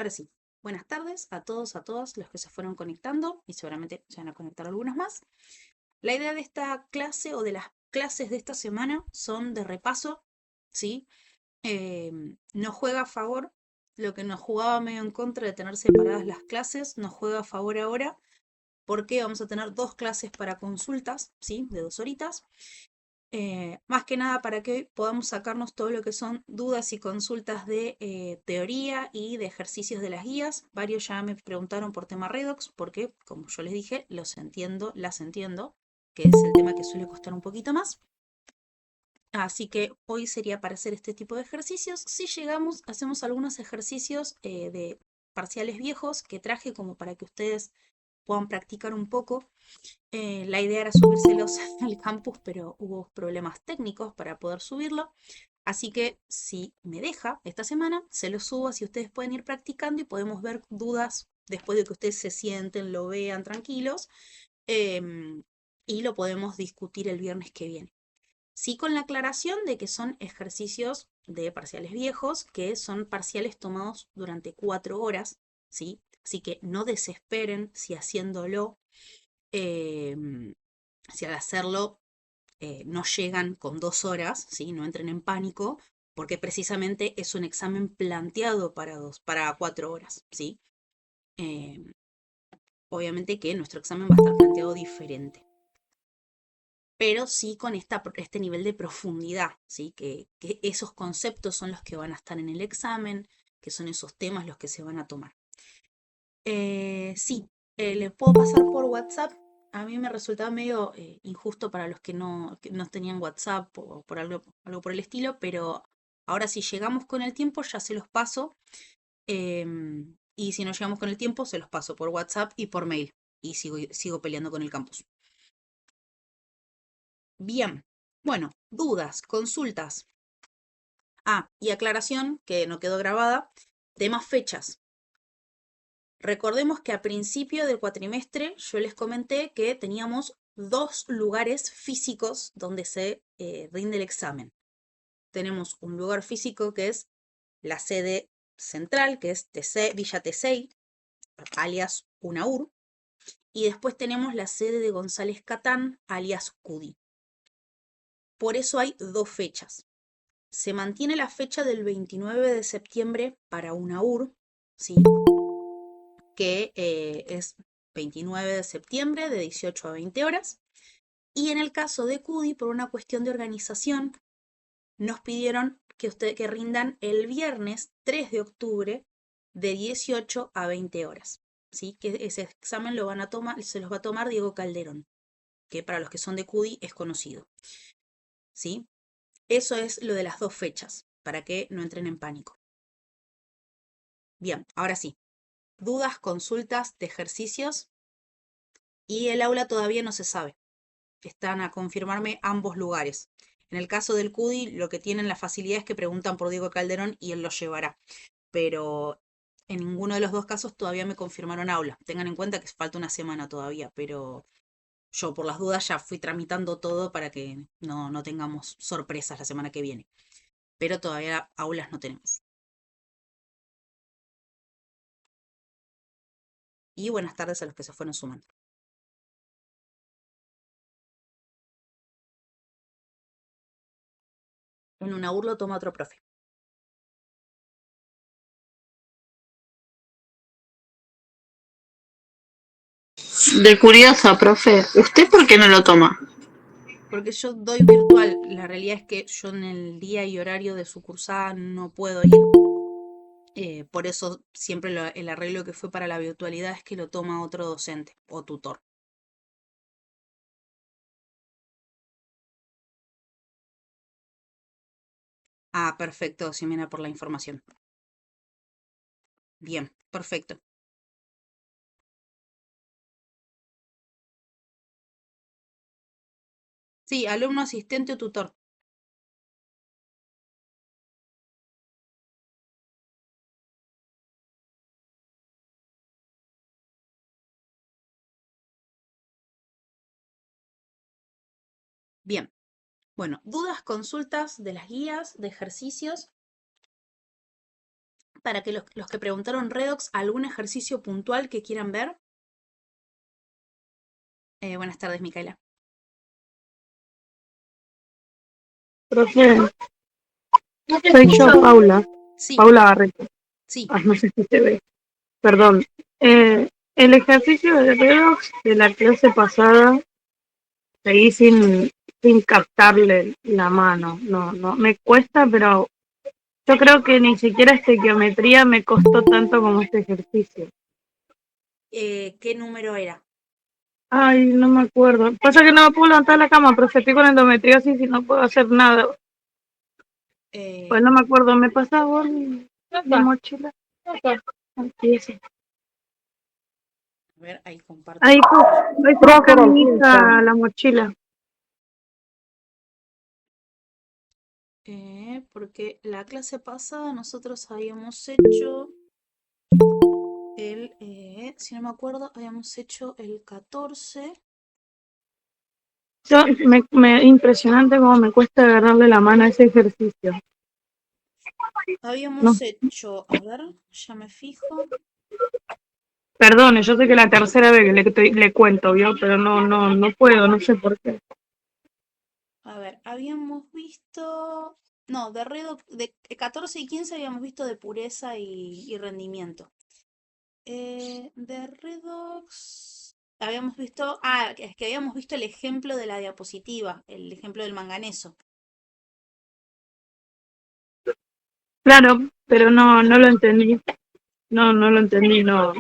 Ahora sí, buenas tardes a todos, a todas los que se fueron conectando y seguramente se van a conectar algunos más. La idea de esta clase o de las clases de esta semana son de repaso, ¿sí? Nos juega a favor, lo que nos jugaba medio en contra de tener separadas las clases, nos juega a favor ahora porque vamos a tener dos clases para consultas, ¿sí? De 2 horitas. Más que nada para que podamos sacarnos todo lo que son dudas y consultas de teoría y de ejercicios de las guías. Varios ya me preguntaron por tema redox, porque, como yo les dije, los entiendo, las entiendo, que es el tema que suele costar un poquito más. Así que hoy sería para hacer este tipo de ejercicios. Si llegamos, hacemos algunos ejercicios de parciales viejos que traje como para que ustedes puedan practicar un poco. La idea era subírselos al campus, pero hubo problemas técnicos para poder subirlo. Así que si me deja esta semana, se los subo, así ustedes pueden ir practicando y podemos ver dudas después de que ustedes se sienten, lo vean tranquilos, y lo podemos discutir el viernes que viene. Sí, con la aclaración de que son ejercicios de parciales viejos, que son parciales tomados durante 4 horas, ¿sí? Así que no desesperen si haciéndolo, si al hacerlo no llegan con 2 horas, ¿sí? No entren en pánico, porque precisamente es un examen planteado para 4 horas, ¿sí? Eh, Obviamente que nuestro examen va a estar planteado diferente, pero sí con este nivel de profundidad, ¿sí? Que esos conceptos son los que van a estar en el examen, que son esos temas los que se van a tomar. Sí, les puedo pasar por WhatsApp. A mí me resultaba medio injusto para los que no tenían WhatsApp o por algo por el estilo, pero ahora si llegamos con el tiempo ya se los paso. Y si no llegamos con el tiempo, se los paso por WhatsApp y por mail. Y sigo peleando con el campus. Bien, bueno, dudas, consultas. Y aclaración que no quedó grabada, temas fechas. Recordemos que a principio del cuatrimestre yo les comenté que teníamos 2 lugares físicos donde se rinde el examen. Tenemos un lugar físico que es la sede central, que es Villa Tesey, alias UNAUR, y después tenemos la sede de González Catán, alias CUDI. Por eso hay 2 fechas. Se mantiene la fecha del 29 de septiembre para UNAUR, ¿sí? Que es 29 de septiembre de 18 a 20 horas. Y en el caso de CUDI, por una cuestión de organización, nos pidieron que rindan el viernes 3 de octubre de 18 a 20 horas. ¿Sí? Que ese examen se los va a tomar Diego Calderón, que para los que son de CUDI es conocido. ¿Sí? Eso es lo de las 2 fechas, para que no entren en pánico. Bien, ahora sí. Dudas, consultas de ejercicios. Y el aula todavía no se sabe. Están a confirmarme ambos lugares. En el caso del CUDI, lo que tienen la facilidad es que preguntan por Diego Calderón y él lo llevará. Pero en ninguno de los 2 casos todavía me confirmaron aula. Tengan en cuenta que falta una semana todavía, pero yo por las dudas ya fui tramitando todo para que no tengamos sorpresas la semana que viene. Pero todavía aulas no tenemos. Y buenas tardes a los que se fueron sumando. En una UR lo toma otro profe. De curiosa, profe, ¿usted por qué no lo toma? Porque yo doy virtual. La realidad es que yo en el día y horario de su cursada no puedo ir. Por eso siempre el arreglo que fue para la virtualidad es que lo toma otro docente o tutor. Perfecto, Ximena, por la información. Bien, perfecto. Sí, alumno asistente o tutor. Bien. Bueno, dudas, consultas de las guías, de ejercicios. Para que los que preguntaron redox, ¿algún ejercicio puntual que quieran ver? Buenas tardes, Micaela. Profe, soy yo, Paula, Sí, Paula Barreto. sí. Ay, no sé si se ve. Perdón. El ejercicio de redox de la clase pasada seguí sin captarle la mano. No, me cuesta, pero yo creo que ni siquiera estequiometría me costó tanto como este ejercicio. ¿Qué número era? Ay, no me acuerdo. Pasa que no me puedo levantar de la cama, profe, estoy con endometriosis y no puedo hacer nada. Pues no me acuerdo, me pasaba la mochila. Aquí, sí. A ver, ahí comparto. Ahí está acá mi hija la mochila. Porque la clase pasada nosotros habíamos hecho si no me acuerdo, habíamos hecho el 14. Yo, impresionante como me cuesta agarrarle la mano a ese ejercicio. No, Habíamos hecho, a ver, ya me fijo. perdone, yo sé que la tercera vez que le cuento, ¿vio? Pero no puedo, no sé por qué. A ver, habíamos visto. No, de redox, de 14 y 15 habíamos visto de pureza y rendimiento. De redox. Habíamos visto. Ah, es que habíamos visto el ejemplo de la diapositiva, el ejemplo del manganeso. Claro, pero no lo entendí. No lo entendí, no.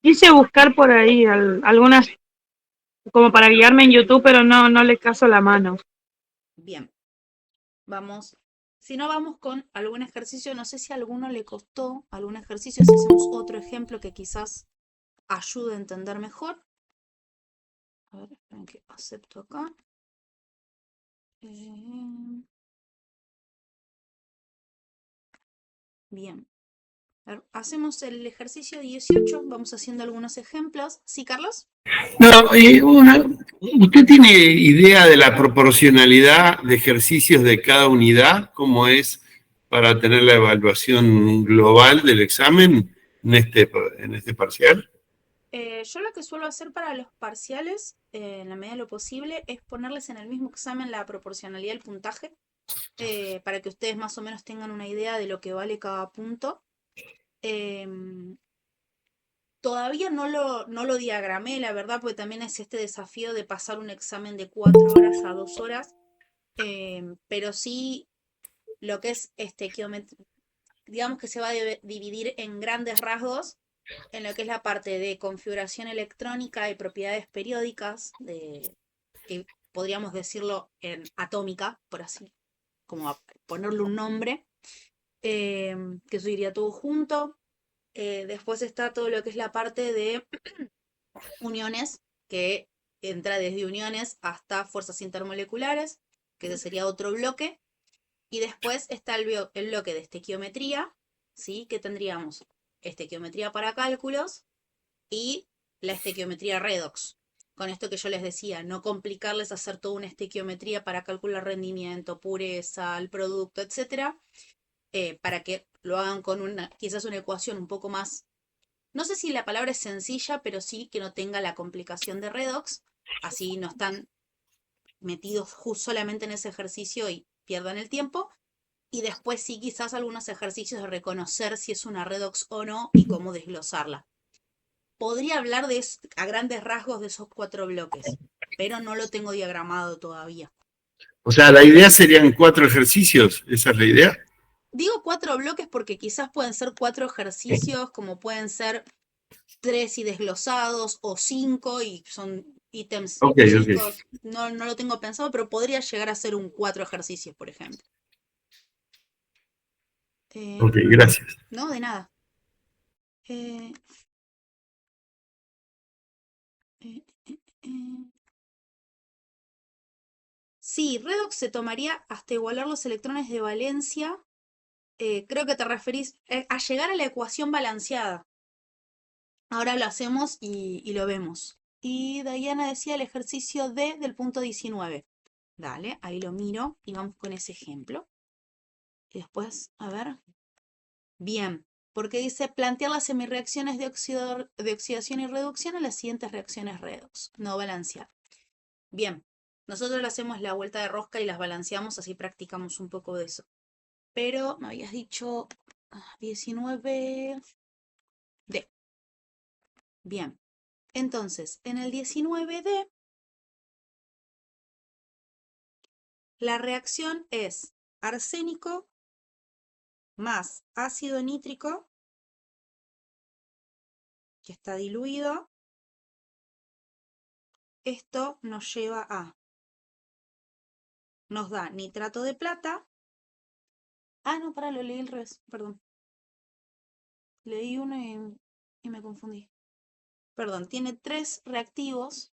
Quise buscar por ahí algunas, como para guiarme en YouTube, pero no le caso la mano. Bien, vamos. Si no, vamos con algún ejercicio. No sé si a alguno le costó algún ejercicio. Si hacemos otro ejemplo que quizás ayude a entender mejor. A ver, esperen que acepto acá. Bien. A ver, hacemos el ejercicio 18. Vamos haciendo algunos ejemplos. ¿Sí, Carlos? No, ¿usted tiene idea de la proporcionalidad de ejercicios de cada unidad? ¿Cómo es para tener la evaluación global del examen en este parcial? Yo lo que suelo hacer para los parciales, en la medida de lo posible, es ponerles en el mismo examen la proporcionalidad del puntaje, para que ustedes más o menos tengan una idea de lo que vale cada punto. Em, Todavía no lo diagramé, la verdad, porque también es este desafío de pasar un examen de 4 horas a 2 horas, pero sí lo que es digamos que se va a dividir en grandes rasgos en lo que es la parte de configuración electrónica y propiedades periódicas, que podríamos decirlo en atómica, por así, como ponerle un nombre, que eso iría todo junto. Después está todo lo que es la parte de uniones, que entra desde uniones hasta fuerzas intermoleculares, que ese sería otro bloque. Y después está el bloque de estequiometría, ¿sí? Que tendríamos estequiometría para cálculos y la estequiometría redox. Con esto que yo les decía, no complicarles hacer toda una estequiometría para calcular rendimiento, pureza, el producto, etcétera, para que lo hagan con quizás una ecuación un poco más, no sé si la palabra es sencilla, pero sí que no tenga la complicación de redox, así no están metidos solamente en ese ejercicio y pierdan el tiempo. Y después sí quizás algunos ejercicios de reconocer si es una redox o no y cómo desglosarla. Podría hablar a grandes rasgos de esos 4 bloques, pero no lo tengo diagramado todavía. O sea, la idea serían 4 ejercicios, ¿esa es la idea? Digo 4 bloques porque quizás pueden ser 4 ejercicios, como pueden ser 3 y desglosados, o 5 y son ítems Ok, ok. chicos. No lo tengo pensado, pero podría llegar a ser un 4 ejercicios, por ejemplo. Ok, gracias. No, de nada. Eh, eh, eh, eh. Sí, redox se tomaría hasta igualar los electrones de valencia. Creo que te referís a llegar a la ecuación balanceada. Ahora lo hacemos y lo vemos. Y Diana decía el ejercicio D del punto 19. Dale, ahí lo miro y vamos con ese ejemplo. Y después, a ver. Bien. Porque dice plantear las semirreacciones de oxidación y reducción en las siguientes reacciones redox, no balancear. Bien, nosotros le hacemos la vuelta de rosca y las balanceamos, así practicamos un poco de eso. Pero me habías dicho 19D. Bien, entonces en el 19D la reacción es arsénico más ácido nítrico, que está diluido. Esto nos lleva a, nos da nitrato de plata. Ah, no, lo leí al revés, perdón. Leí uno y me confundí. Perdón, tiene 3 reactivos.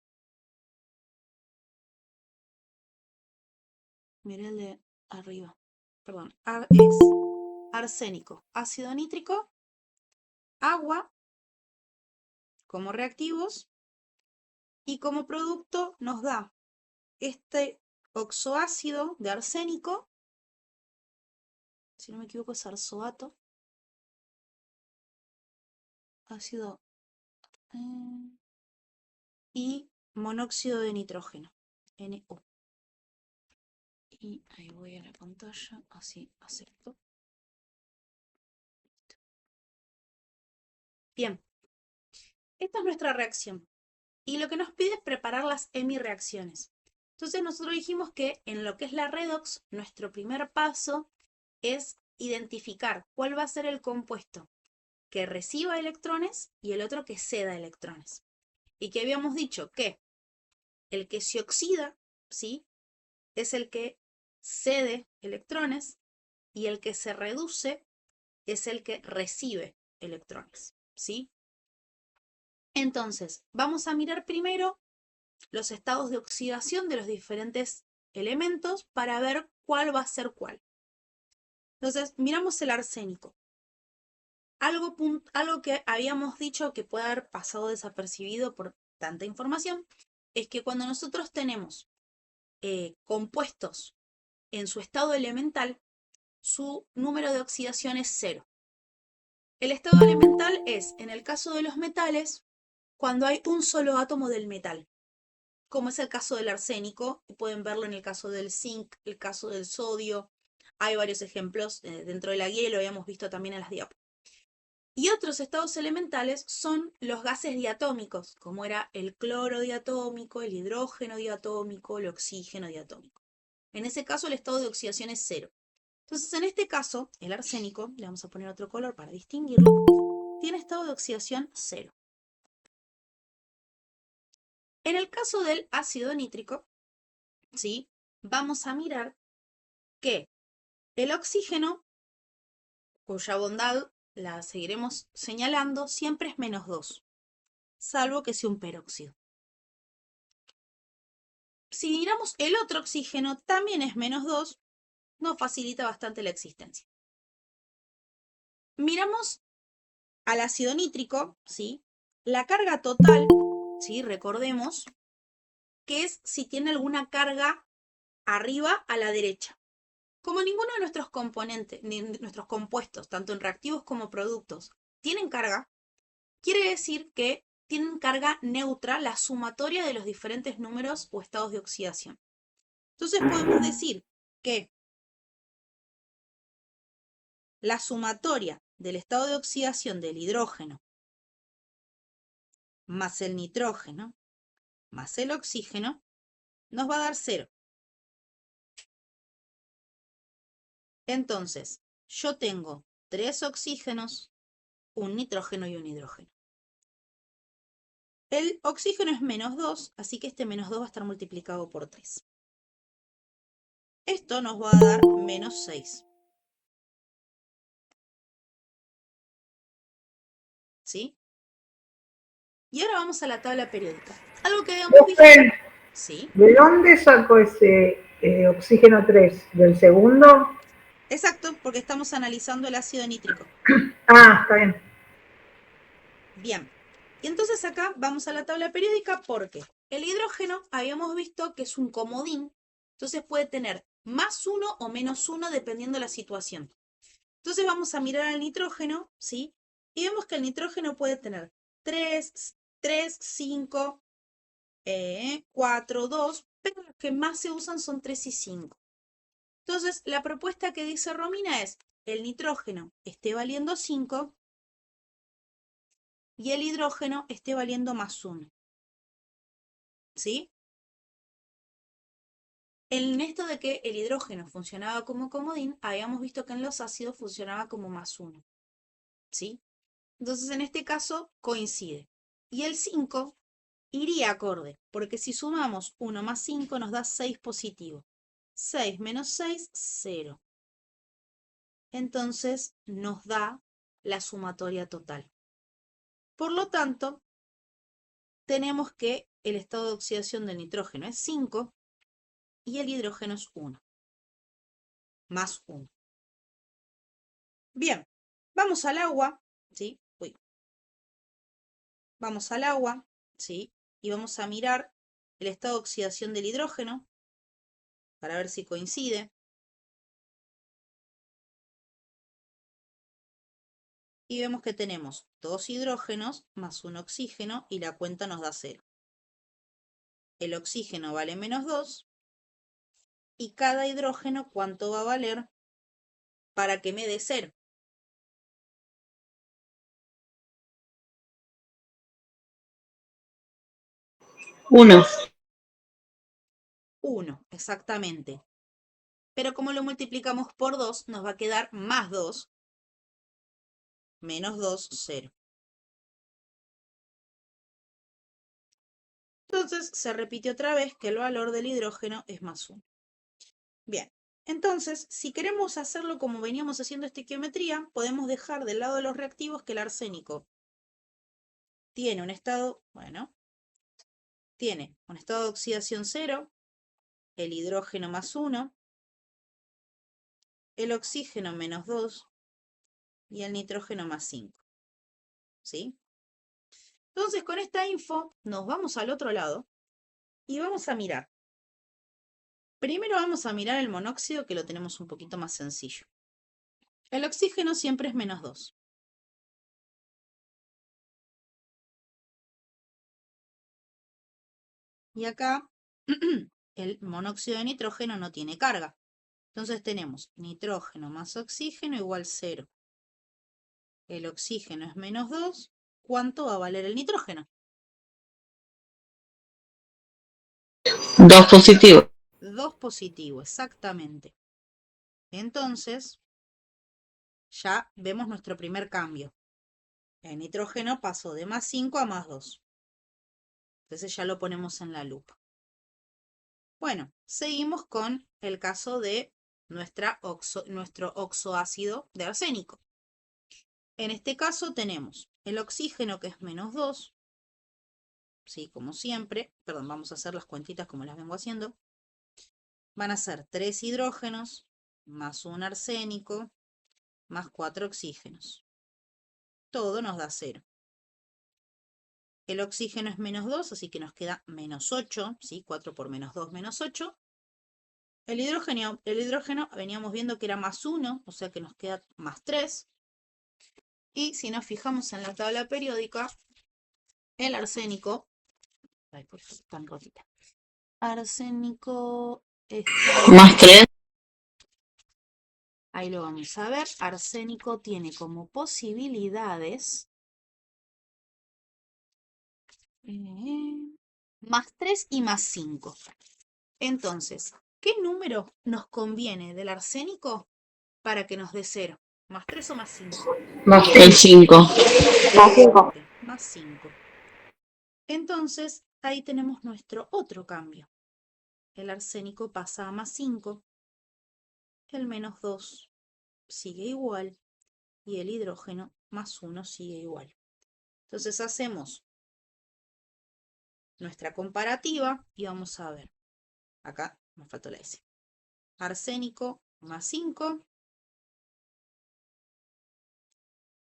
Miré el de arriba. Perdón, es arsénico, ácido nítrico, agua como reactivos y como producto nos da este oxoácido de arsénico, si no me equivoco es arzoato, ácido y monóxido de nitrógeno, NO. Y ahí voy a la pantalla, así acepto. Bien, esta es nuestra reacción. Y lo que nos pide es preparar las hemireacciones. Entonces nosotros dijimos que en lo que es la redox, nuestro primer paso es identificar cuál va a ser el compuesto que reciba electrones y el otro que ceda electrones. Y que habíamos dicho que el que se oxida, ¿sí?, es el que cede electrones y el que se reduce es el que recibe electrones, ¿sí? Entonces, vamos a mirar primero los estados de oxidación de los diferentes elementos para ver cuál va a ser cuál. Entonces, miramos el arsénico. Algo que habíamos dicho que puede haber pasado desapercibido por tanta información es que cuando nosotros tenemos compuestos en su estado elemental, su número de oxidación es 0. El estado elemental es, en el caso de los metales, cuando hay un solo átomo del metal, como es el caso del arsénico, y pueden verlo en el caso del zinc, el caso del sodio. Hay varios ejemplos dentro de la guía y lo habíamos visto también en las diapositivas. Y otros estados elementales son los gases diatómicos, como era el cloro diatómico, el hidrógeno diatómico, el oxígeno diatómico. En ese caso el estado de oxidación es 0. Entonces en este caso, el arsénico, le vamos a poner otro color para distinguirlo, tiene estado de oxidación 0. En el caso del ácido nítrico, ¿sí?, vamos a mirar que el oxígeno, cuya bondad la seguiremos señalando, siempre es -2, salvo que sea un peróxido. Si miramos el otro oxígeno, también es -2, nos facilita bastante la existencia. Miramos al ácido nítrico, ¿sí?, la carga total, ¿sí?, recordemos que es si tiene alguna carga arriba a la derecha. Como ninguno de nuestros componentes, ni nuestros compuestos, tanto en reactivos como productos, tienen carga, quiere decir que tienen carga neutra, la sumatoria de los diferentes números o estados de oxidación. Entonces podemos decir que la sumatoria del estado de oxidación del hidrógeno más el nitrógeno más el oxígeno nos va a dar 0. Entonces, yo tengo 3 oxígenos, un nitrógeno y un hidrógeno. El oxígeno es -2, así que este -2 va a estar multiplicado por 3. Esto nos va a dar -6. ¿Sí? Y ahora vamos a la tabla periódica. Algo que habíamos visto. ¿Sí? ¿De dónde sacó ese oxígeno 3? ¿Del segundo? Exacto, porque estamos analizando el ácido nítrico. Ah, está bien. Bien. Y entonces acá vamos a la tabla periódica porque el hidrógeno habíamos visto que es un comodín, entonces puede tener +1 o -1 dependiendo de la situación. Entonces vamos a mirar al nitrógeno, ¿sí? Y vemos que el nitrógeno puede tener 3, 5, 4, 2, pero los que más se usan son 3 y 5. Entonces, la propuesta que dice Romina es el nitrógeno esté valiendo 5 y el hidrógeno esté valiendo más 1. ¿Sí? En esto de que el hidrógeno funcionaba como comodín, habíamos visto que en los ácidos funcionaba como más 1. ¿Sí? Entonces, en este caso, coincide. Y el 5 iría acorde, porque si sumamos 1 más 5 nos da 6 positivo. 6 menos 6, 0. Entonces, nos da la sumatoria total. Por lo tanto, tenemos que el estado de oxidación del nitrógeno es 5 y el hidrógeno es 1. Más 1. Bien, vamos al agua, ¿sí? Vamos al agua, ¿sí? Y vamos a mirar el estado de oxidación del hidrógeno para ver si coincide. Y vemos que tenemos 2 hidrógenos más 1 oxígeno y la cuenta nos da 0. El oxígeno vale menos 2 y cada hidrógeno, ¿cuánto va a valer para que me dé 0? 1. 1, exactamente. Pero como lo multiplicamos por 2, nos va a quedar más 2, menos 2, 0. Entonces se repite otra vez que el valor del hidrógeno es más 1. Bien, entonces si queremos hacerlo como veníamos haciendo estequiometría, podemos dejar del lado de los reactivos que el arsénico tiene un estado, tiene un estado de oxidación 0, el hidrógeno más 1, el oxígeno menos 2 y el nitrógeno más 5. ¿Sí? Entonces con esta info nos vamos al otro lado y vamos a mirar. Primero vamos a mirar el monóxido, que lo tenemos un poquito más sencillo. El oxígeno siempre es menos 2. Y acá el monóxido de nitrógeno no tiene carga. Entonces tenemos nitrógeno más oxígeno igual 0. El oxígeno es menos 2. ¿Cuánto va a valer el nitrógeno? 2 positivo. 2 positivo, exactamente. Entonces, ya vemos nuestro primer cambio. El nitrógeno pasó de más 5 a más 2. Entonces ya lo ponemos en la lupa. Bueno, seguimos con el caso de nuestro oxoácido de arsénico. En este caso tenemos el oxígeno, que es menos 2. Sí, como siempre. Perdón, vamos a hacer las cuentitas como las vengo haciendo. Van a ser 3 hidrógenos más 1 arsénico más 4 oxígenos. Todo nos da 0. El oxígeno es menos 2, así que nos queda menos 8. ¿Sí? 4 por menos 2, menos 8. El hidrógeno veníamos viendo que era más 1, o sea que nos queda más 3. Y si nos fijamos en la tabla periódica, el arsénico... Ay, por favor, tan rotita. Arsénico... Más 3. Ahí lo vamos a ver. Arsénico tiene como posibilidades más 3 y más 5. Entonces, ¿qué número nos conviene del arsénico para que nos dé 0? ¿Más 3 o más 5? El 5. Más 5. Entonces, ahí tenemos nuestro otro cambio. El arsénico pasa a más 5. El menos 2 sigue igual. Y el hidrógeno más 1 sigue igual. Entonces hacemos nuestra comparativa y vamos a ver. Acá me faltó la S. Arsénico más 5.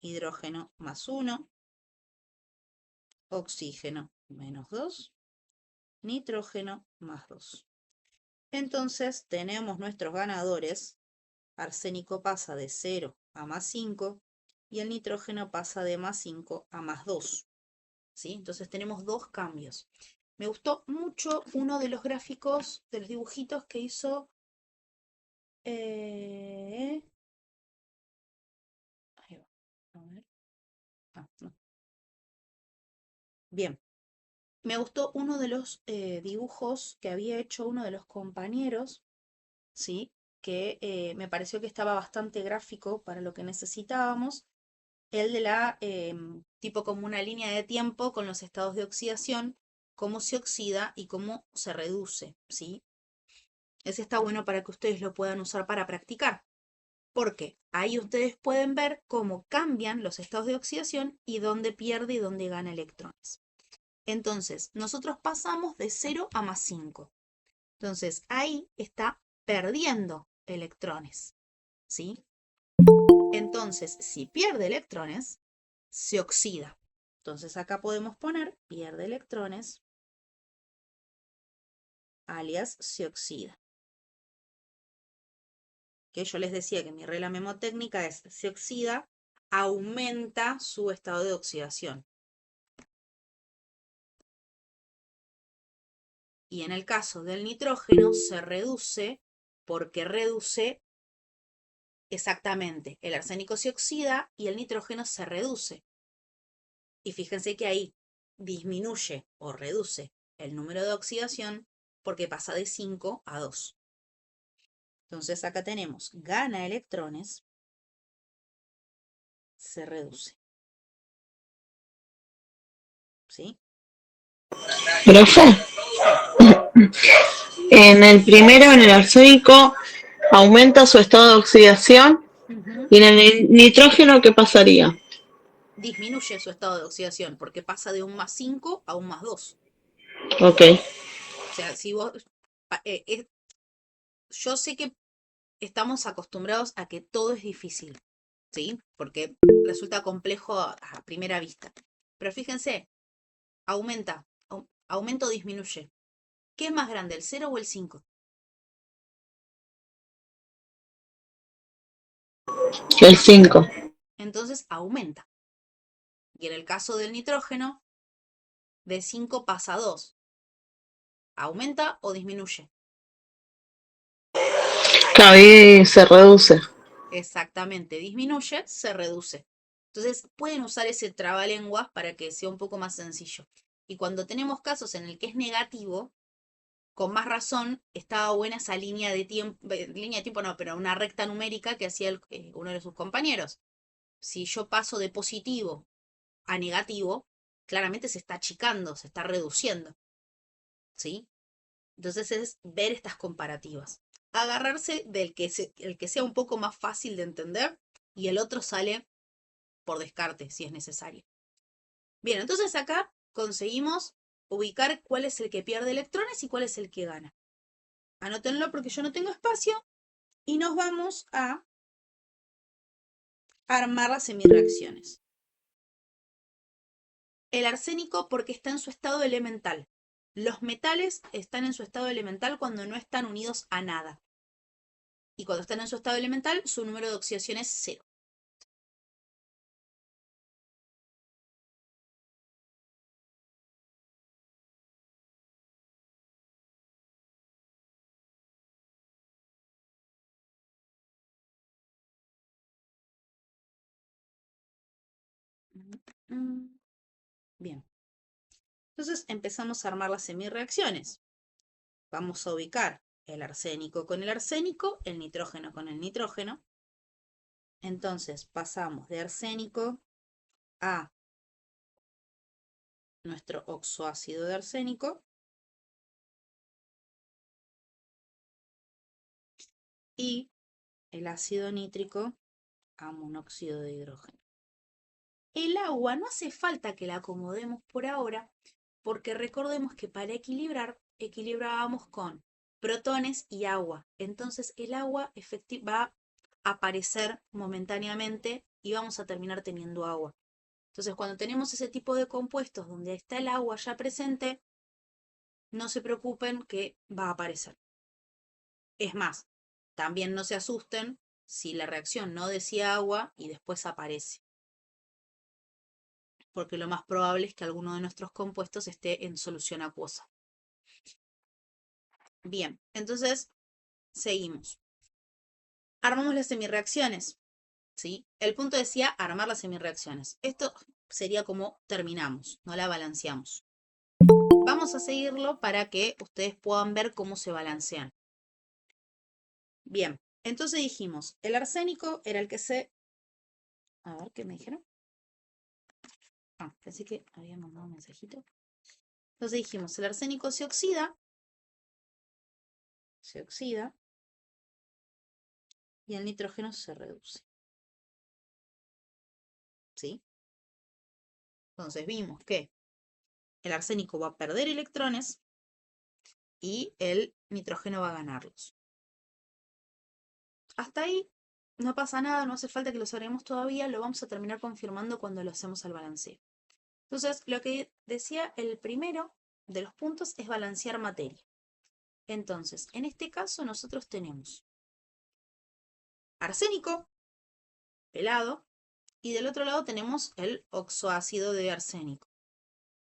Hidrógeno más 1. Oxígeno menos 2. Nitrógeno más 2. Entonces tenemos nuestros ganadores. Arsénico pasa de 0 a +5 y el nitrógeno pasa de +5 a +2. ¿Sí? Entonces tenemos dos cambios. Me gustó mucho uno de los gráficos, de los dibujitos que hizo... ahí va. A ver. No. Bien. Me gustó uno de los dibujos que había hecho uno de los compañeros, ¿sí? Que me pareció que estaba bastante gráfico para lo que necesitábamos. El de la, tipo como una línea de tiempo con los estados de oxidación, cómo se oxida y cómo se reduce, ¿sí? Ese está bueno para que ustedes lo puedan usar para practicar, porque ahí ustedes pueden ver cómo cambian los estados de oxidación y dónde pierde y dónde gana electrones. Entonces, nosotros pasamos de 0 a +5. Entonces, ahí está perdiendo electrones, ¿sí? Entonces, si pierde electrones, se oxida. Entonces, acá podemos poner pierde electrones, alias se oxida. Que yo les decía que mi regla memotécnica es se oxida, aumenta su estado de oxidación. Y en el caso del nitrógeno se reduce porque reduce exactamente. El arsénico se oxida y el nitrógeno se reduce. Y fíjense que ahí disminuye o reduce el número de oxidación porque pasa de 5 a 2. Entonces acá tenemos gana electrones, se reduce. ¿Sí? Profe, en el primero, en el arsénico, aumenta su estado de oxidación y en el nitrógeno, ¿qué pasaría? Disminuye su estado de oxidación porque pasa de un +5 a un +2. Ok. O sea, si vos... yo sé que estamos acostumbrados a que todo es difícil, ¿sí? Porque resulta complejo a primera vista. Pero fíjense, aumenta o disminuye. ¿Qué es más grande, el 0 o el 5? El 5. Entonces aumenta. Y en el caso del nitrógeno, de 5 pasa a 2. ¿Aumenta o disminuye? Ahí se reduce. Exactamente, disminuye, se reduce. Entonces pueden usar ese trabalenguas para que sea un poco más sencillo. Y cuando tenemos casos en el que es negativo, con más razón estaba buena esa línea de tiempo no, pero una recta numérica que hacía uno de sus compañeros. Si yo paso de positivo a negativo, claramente se está achicando, se está reduciendo, ¿sí? Entonces es ver estas comparativas. Agarrarse del el que sea un poco más fácil de entender y el otro sale por descarte si es necesario. Bien, entonces acá conseguimos ubicar cuál es el que pierde electrones y cuál es el que gana. Anótenlo porque yo no tengo espacio y nos vamos a armar las semirreacciones. El arsénico porque está en su estado elemental. Los metales están en su estado elemental cuando no están unidos a nada. Y cuando están en su estado elemental, su número de oxidación es 0. Bien. Entonces empezamos a armar las semirreacciones. Vamos a ubicar el arsénico con el arsénico, el nitrógeno con el nitrógeno. Entonces pasamos de arsénico a nuestro oxoácido de arsénico y el ácido nítrico a monóxido de hidrógeno. El agua no hace falta que la acomodemos por ahora, porque recordemos que para equilibrábamos con protones y agua. Entonces el agua va a aparecer momentáneamente y vamos a terminar teniendo agua. Entonces cuando tenemos ese tipo de compuestos donde está el agua ya presente, no se preocupen que va a aparecer. Es más, también no se asusten si la reacción no decía agua y después aparece. Porque lo más probable es que alguno de nuestros compuestos esté en solución acuosa. Bien, entonces seguimos. Armamos las semirreacciones, ¿sí? El punto decía armar las semirreacciones. Esto sería como terminamos, no la balanceamos. Vamos a seguirlo para que ustedes puedan ver cómo se balancean. Bien, entonces dijimos, el arsénico era el que se... A ver, ¿qué me dijeron? Ah, pensé que había mandado un mensajito. Entonces dijimos, el arsénico se oxida, y el nitrógeno se reduce. ¿Sí? Entonces vimos que el arsénico va a perder electrones y el nitrógeno va a ganarlos. Hasta ahí no pasa nada, no hace falta que lo sabremos todavía, lo vamos a terminar confirmando cuando lo hacemos al balanceo. Entonces, lo que decía el primero de los puntos es balancear materia. Entonces, en este caso nosotros tenemos arsénico, pelado, y del otro lado tenemos el oxoácido de arsénico.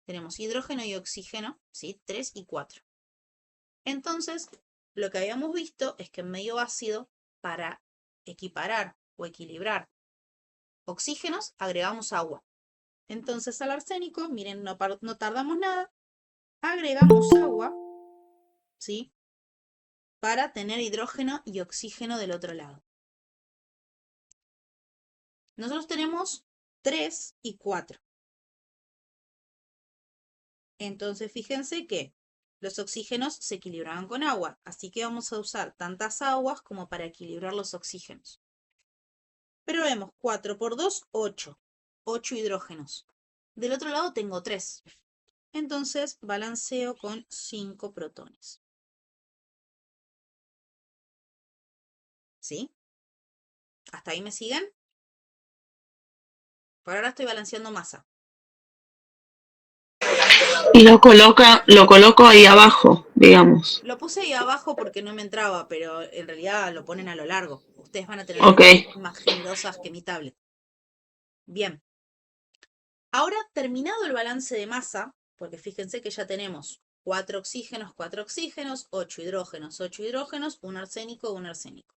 Tenemos hidrógeno y oxígeno, ¿sí? 3 y 4. Entonces, lo que habíamos visto es que en medio ácido, para equiparar o equilibrar oxígenos, agregamos agua. Entonces, al arsénico, miren, no tardamos nada, agregamos agua, ¿sí? Para tener hidrógeno y oxígeno del otro lado. Nosotros tenemos 3 y 4. Entonces, fíjense que los oxígenos se equilibraban con agua, así que vamos a usar tantas aguas como para equilibrar los oxígenos. Pero vemos 4 por 2, 8. 8 hidrógenos. Del otro lado tengo 3. Entonces balanceo con 5 protones. ¿Sí? ¿Hasta ahí me siguen? Por ahora estoy balanceando masa. Y lo coloco ahí abajo, digamos. Lo puse ahí abajo porque no me entraba, pero en realidad lo ponen a lo largo. Ustedes van a tener Okay. más generosas que mi tablet. Bien. Ahora, terminado el balance de masa, porque fíjense que ya tenemos 4 oxígenos, 8 hidrógenos, 8 hidrógenos, un arsénico, un arsénico.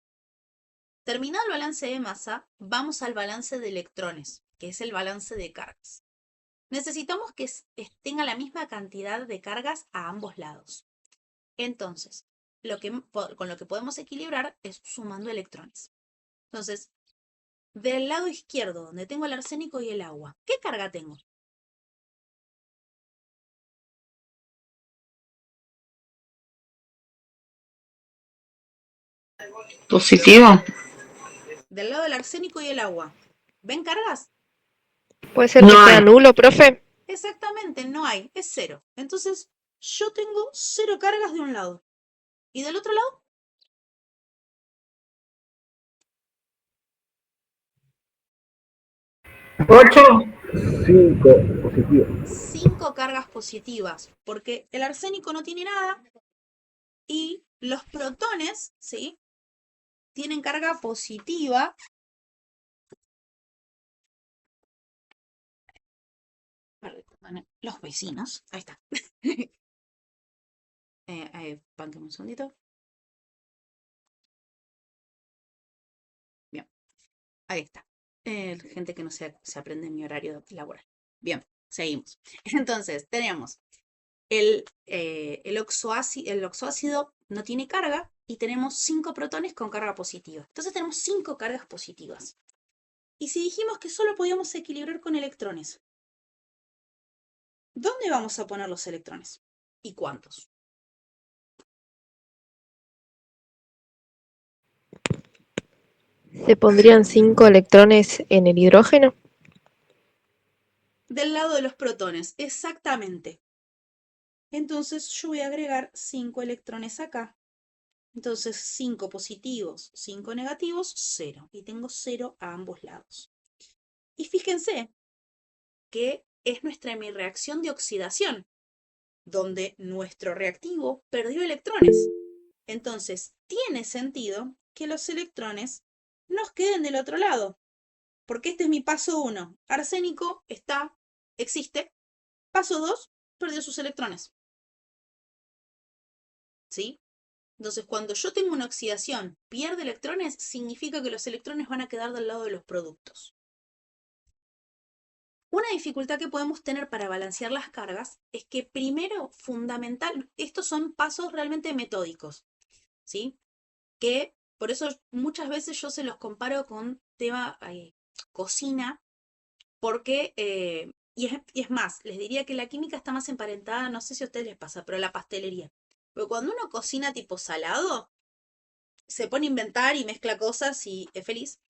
Terminado el balance de masa, vamos al balance de electrones, que es el balance de cargas. Necesitamos que tenga la misma cantidad de cargas a ambos lados. Entonces, con lo que podemos equilibrar es sumando electrones. Entonces, del lado izquierdo, donde tengo el arsénico y el agua, ¿qué carga tengo? ¿Positivo? Del lado del arsénico y el agua, ¿ven cargas? ¿Puede ser No que sea hay. nulo, profe? Exactamente, no hay, es 0. Entonces, yo tengo 0 cargas de un lado. ¿Y del otro lado? ¿8? 5 positivos. 5 cargas positivas, porque el arsénico no tiene nada y los protones, ¿sí? Tienen carga positiva. Los vecinos, ahí está. Banqueme un segundito. Bien, ahí está. Gente que no se aprende en mi horario laboral. Bien, seguimos. Entonces, tenemos el oxoácido no tiene carga y tenemos 5 protones con carga positiva. Entonces tenemos 5 cargas positivas. Y si dijimos que solo podíamos equilibrar con electrones, ¿dónde vamos a poner los electrones? ¿Y cuántos? ¿Se pondrían 5 electrones en el hidrógeno? Del lado de los protones, exactamente. Entonces yo voy a agregar 5 electrones acá. Entonces 5 positivos, 5 negativos, 0. Y tengo 0 a ambos lados. Y fíjense que es nuestra hemireacción de oxidación, donde nuestro reactivo perdió electrones. Entonces tiene sentido que los electrones nos queden del otro lado. Porque este es mi paso 1. Arsénico existe. Paso 2, perdió sus electrones. ¿Sí? Entonces, cuando yo tengo una oxidación, pierde electrones, significa que los electrones van a quedar del lado de los productos. Una dificultad que podemos tener para balancear las cargas es que primero, fundamental, estos son pasos realmente metódicos, ¿sí? Que por eso muchas veces yo se los comparo con tema cocina, porque, y es más, les diría que la química está más emparentada, no sé si a ustedes les pasa, pero a la pastelería. Pero cuando uno cocina tipo salado, se pone a inventar y mezcla cosas y es feliz.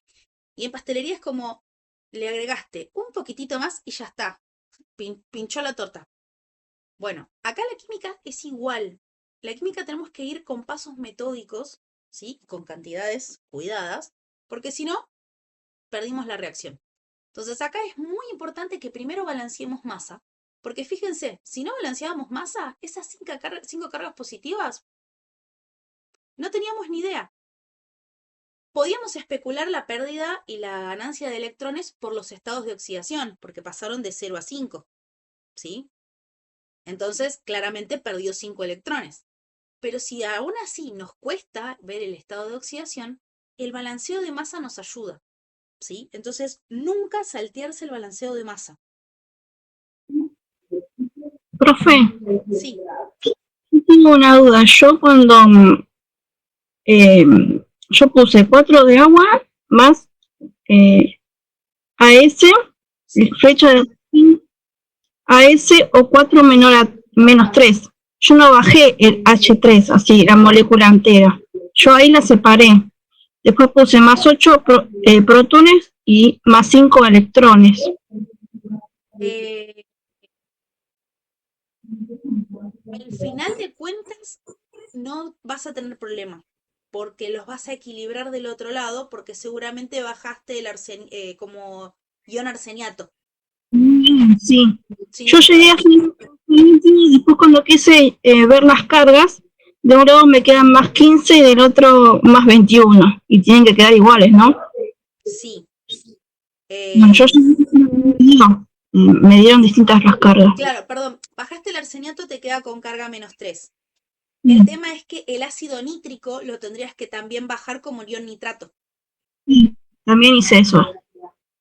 Y en pastelería es como, le agregaste un poquitito más y ya está. Pinchó la torta. Bueno, acá la química es igual. La química tenemos que ir con pasos metódicos, ¿sí? Con cantidades cuidadas, porque si no, perdimos la reacción. Entonces acá es muy importante que primero balanceemos masa, porque fíjense, si no balanceábamos masa, esas 5 cargas positivas, no teníamos ni idea. Podíamos especular la pérdida y la ganancia de electrones por los estados de oxidación, porque pasaron de 0 a 5, ¿sí? Entonces, claramente perdió 5 electrones. Pero si aún así nos cuesta ver el estado de oxidación, el balanceo de masa nos ayuda, ¿sí? Entonces, nunca saltearse el balanceo de masa. Profe, Sí, tengo una duda. Yo cuando yo puse 4 de agua más AS, sí. fecha de AS o 4 menos 3. Yo no bajé el H3, así, la molécula entera. Yo ahí la separé. Después puse más 8 protones y más 5 electrones. Al final de cuentas, no vas a tener problema, porque los vas a equilibrar del otro lado, porque seguramente bajaste el como ion arseniato. Sí. ¿Sí? Yo llegué a y después cuando quise ver las cargas, de un lado me quedan más 15 y del otro más 21. Y tienen que quedar iguales, ¿no? Sí. Bueno, yo no, me dieron distintas las cargas. Claro, perdón, bajaste el arseniato, te queda con carga menos 3. El tema es que el ácido nítrico lo tendrías que también bajar como ion nitrato. Sí, también hice eso.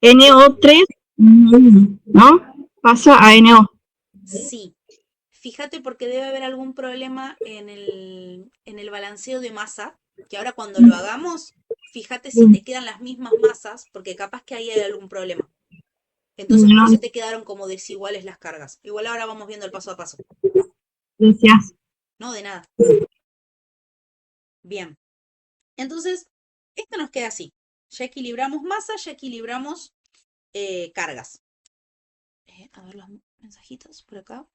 NO3, ¿no? Pasa a NO. Sí. Fíjate porque debe haber algún problema en el balanceo de masa, que ahora cuando lo hagamos, fíjate si te quedan las mismas masas, porque capaz que ahí hay algún problema. Entonces por No, eso te quedaron como desiguales las cargas. Igual ahora vamos viendo el paso a paso. gracias. No, de nada. Bien. Entonces, esto nos queda así. Ya equilibramos masa, ya equilibramos cargas. A ver los mensajitos por acá.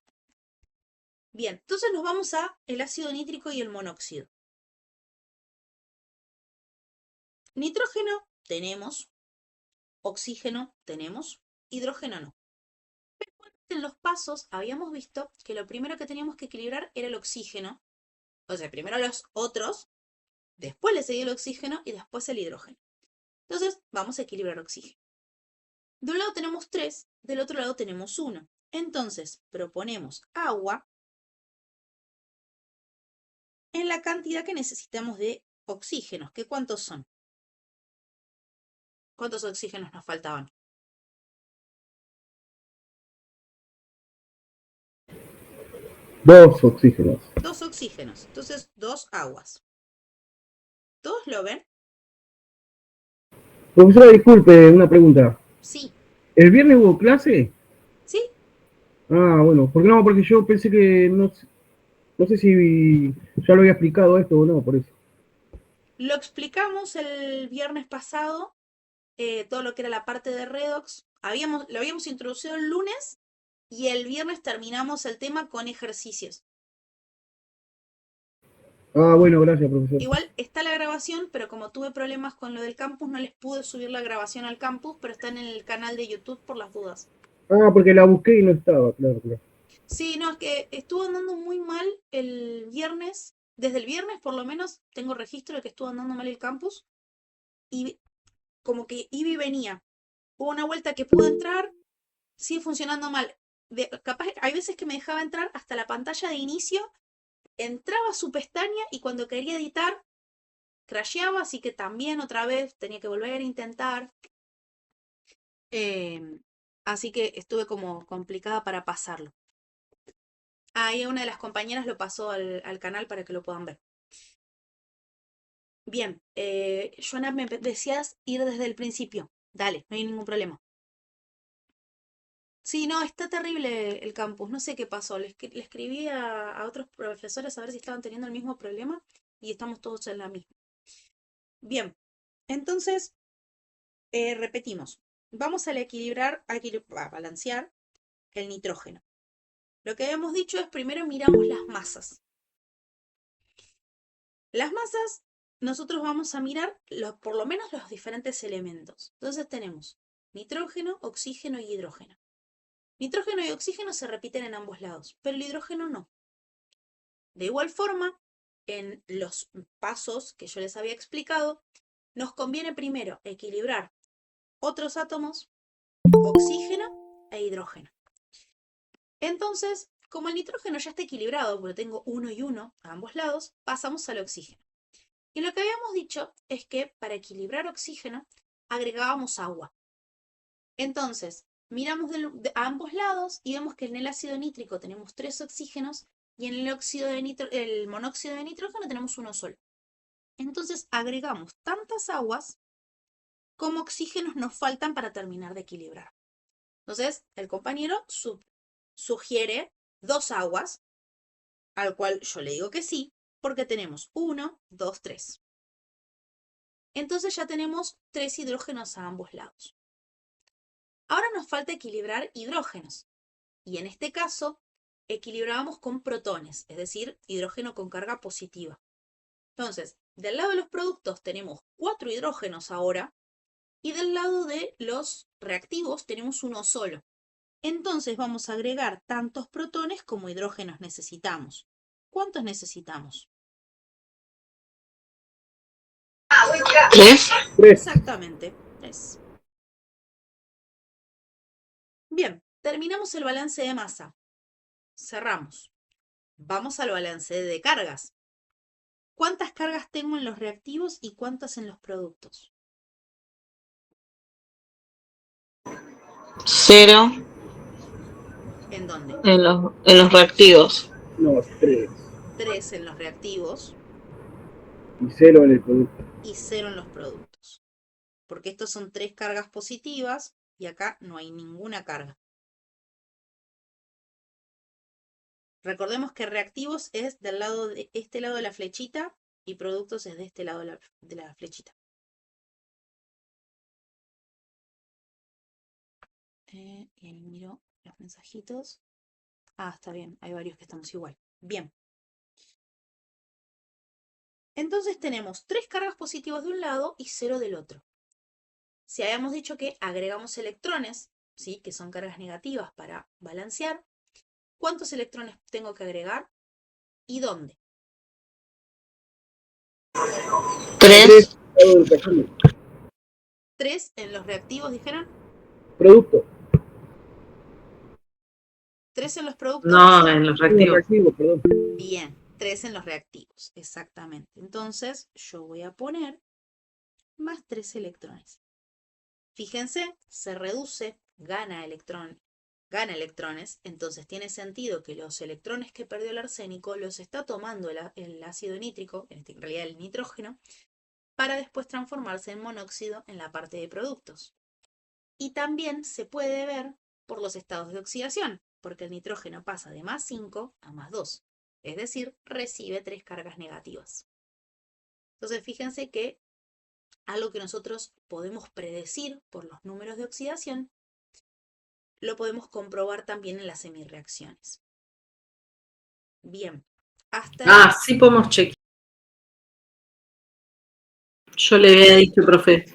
Bien, entonces nos vamos a el ácido nítrico y el monóxido. Nitrógeno tenemos, oxígeno tenemos, hidrógeno no. Pero en los pasos habíamos visto que lo primero que teníamos que equilibrar era el oxígeno. O sea, primero los otros, después le seguía el oxígeno y después el hidrógeno. Entonces, vamos a equilibrar oxígeno. De un lado tenemos 3, del otro lado tenemos 1. Entonces, proponemos agua en la cantidad que necesitamos de oxígenos. ¿Qué cuántos son? ¿Cuántos oxígenos nos faltaban? 2 oxígenos. 2 oxígenos. Entonces, 2 aguas. ¿Todos lo ven? Profesora, disculpe, una pregunta. Sí. ¿El viernes hubo clase? ¿Sí? Ah, bueno, porque yo pensé que no sé si ya lo había explicado esto o no, por eso. Lo explicamos el viernes pasado, todo lo que era la parte de redox. Lo habíamos introducido el lunes y el viernes terminamos el tema con ejercicios. Ah, bueno, gracias, profesor. Igual está la grabación, pero como tuve problemas con lo del campus, no les pude subir la grabación al campus, pero está en el canal de YouTube por las dudas. Ah, porque la busqué y no estaba, claro. Sí, no, es que estuvo andando muy mal el viernes. Desde el viernes, por lo menos, tengo registro de que estuvo andando mal el campus. Y como que iba y venía. Hubo una vuelta que pudo entrar, sigue funcionando mal. Capaz, hay veces que me dejaba entrar hasta la pantalla de inicio, entraba a su pestaña y cuando quería editar, crasheaba, así que también otra vez tenía que volver a intentar. Así que estuve como complicada para pasarlo. Ahí una de las compañeras lo pasó al canal para que lo puedan ver. Bien, Joana, me decías ir desde el principio. Dale, no hay ningún problema. Sí, no, está terrible el campus. No sé qué pasó. Le escribí a otros profesores a ver si estaban teniendo el mismo problema y estamos todos en la misma. Bien, entonces, repetimos. Vamos a balancear el nitrógeno. Lo que habíamos dicho es primero miramos las masas. Las masas, nosotros vamos a mirar por lo menos los diferentes elementos. Entonces tenemos nitrógeno, oxígeno y hidrógeno. Nitrógeno y oxígeno se repiten en ambos lados, pero el hidrógeno no. De igual forma, en los pasos que yo les había explicado, nos conviene primero equilibrar otros átomos, oxígeno e hidrógeno. Entonces, como el nitrógeno ya está equilibrado, porque tengo 1 y 1 a ambos lados, pasamos al oxígeno. Y lo que habíamos dicho es que para equilibrar oxígeno agregábamos agua. Entonces, miramos a ambos lados y vemos que en el ácido nítrico tenemos 3 oxígenos y en el monóxido de nitrógeno tenemos 1 solo. Entonces agregamos tantas aguas como oxígenos nos faltan para terminar de equilibrar. Entonces el compañero sugiere 2 aguas, al cual yo le digo que sí, porque tenemos 1, 2, 3. Entonces ya tenemos 3 hidrógenos a ambos lados. Ahora nos falta equilibrar hidrógenos. Y en este caso, equilibramos con protones, es decir, hidrógeno con carga positiva. Entonces, del lado de los productos tenemos 4 hidrógenos ahora, y del lado de los reactivos tenemos 1 solo. Entonces vamos a agregar tantos protones como hidrógenos necesitamos. ¿Cuántos necesitamos? 3. Exactamente, 3. Bien, terminamos el balance de masa. Cerramos. Vamos al balance de cargas. ¿Cuántas cargas tengo en los reactivos y cuántas en los productos? 0 ¿En dónde? en los reactivos. No, 3. 3 en los reactivos Y 0 en el producto. y 0 en los productos. Porque estos son 3 cargas positivas y acá no hay ninguna carga. Recordemos que reactivos es del lado de este lado de la flechita y productos es de este lado de la flechita. Y ahí miro los mensajitos. Ah, está bien, hay varios que estamos igual. Bien. Entonces tenemos 3 cargas positivas de un lado y 0 del otro. Si habíamos dicho que agregamos electrones, ¿sí? Que son cargas negativas para balancear, ¿cuántos electrones tengo que agregar? ¿Y dónde? 3. 3 en los reactivos, dijeron. Producto. 3 en los productos. No, en los reactivos. Reactivo, perdón. Bien, 3 en los reactivos, exactamente. Entonces yo voy a poner más 3 electrones. Fíjense, se reduce, gana electrones, entonces tiene sentido que los electrones que perdió el arsénico los está tomando el ácido nítrico, en realidad el nitrógeno, para después transformarse en monóxido en la parte de productos. Y también se puede ver por los estados de oxidación, porque el nitrógeno pasa de más 5 a más 2, es decir, recibe 3 cargas negativas. Entonces fíjense que algo que nosotros podemos predecir por los números de oxidación, lo podemos comprobar también en las semireacciones. Bien, hasta Sí podemos chequear. Yo le había dicho, profe,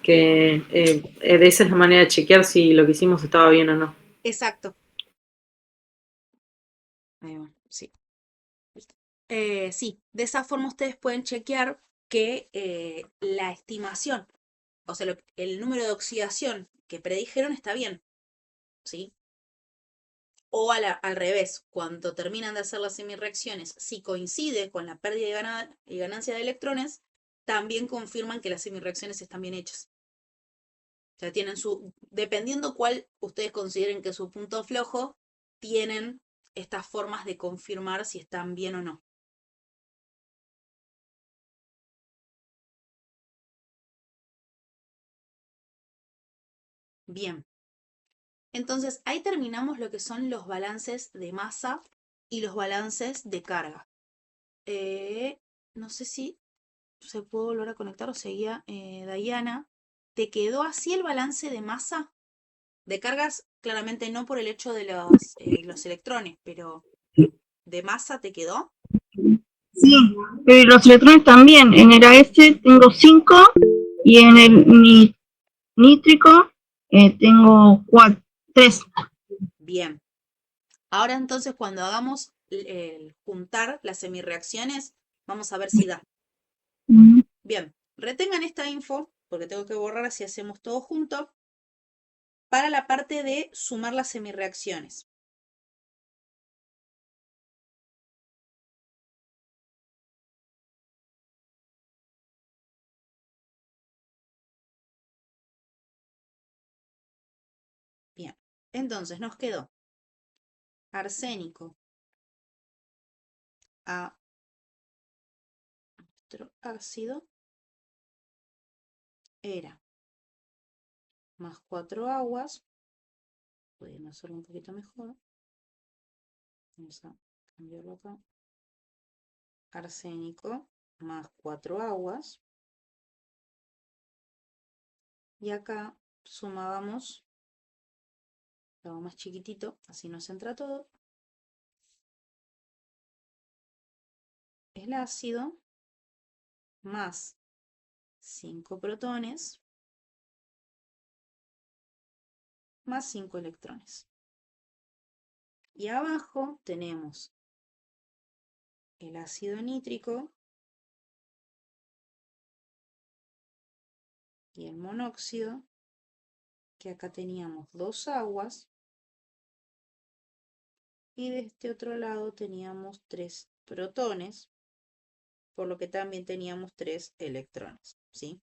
que esa es la manera de chequear si lo que hicimos estaba bien o no. Exacto. Sí. Sí, de esa forma ustedes pueden chequear que la estimación o sea, el número de oxidación que predijeron está bien, ¿sí? O al revés, cuando terminan de hacer las semirreacciones, si coincide con la pérdida y ganancia de electrones, también confirman que las semirreacciones están bien hechas. O sea, tienen dependiendo cuál ustedes consideren que es su punto flojo, tienen estas formas de confirmar si están bien o no. Bien. Entonces, ahí terminamos lo que son los balances de masa y los balances de carga. No sé si se puede volver a conectar o seguía Diana. ¿Te quedó así el balance de masa? De cargas, claramente no por el hecho de los electrones, pero ¿de masa te quedó? Sí, los electrones también. En el AS tengo 5 y en el nítrico tengo 3. Bien. Ahora entonces cuando hagamos el juntar las semirreacciones, vamos a ver si da. Bien, retengan esta info, porque tengo que borrar si hacemos todo junto, para la parte de sumar las semirreacciones. Bien, entonces nos quedó arsénico a nuestro ácido era más 4 aguas. Pueden hacerlo un poquito mejor. Vamos a cambiarlo acá. Arsénico más 4 aguas. Y acá sumábamos, lo hago más chiquitito, así nos entra todo. El ácido más 5 protones más 5 electrones. Y abajo tenemos el ácido nítrico y el monóxido, que acá teníamos 2 aguas, y de este otro lado teníamos 3 protones, por lo que también teníamos 3 electrones, ¿sí?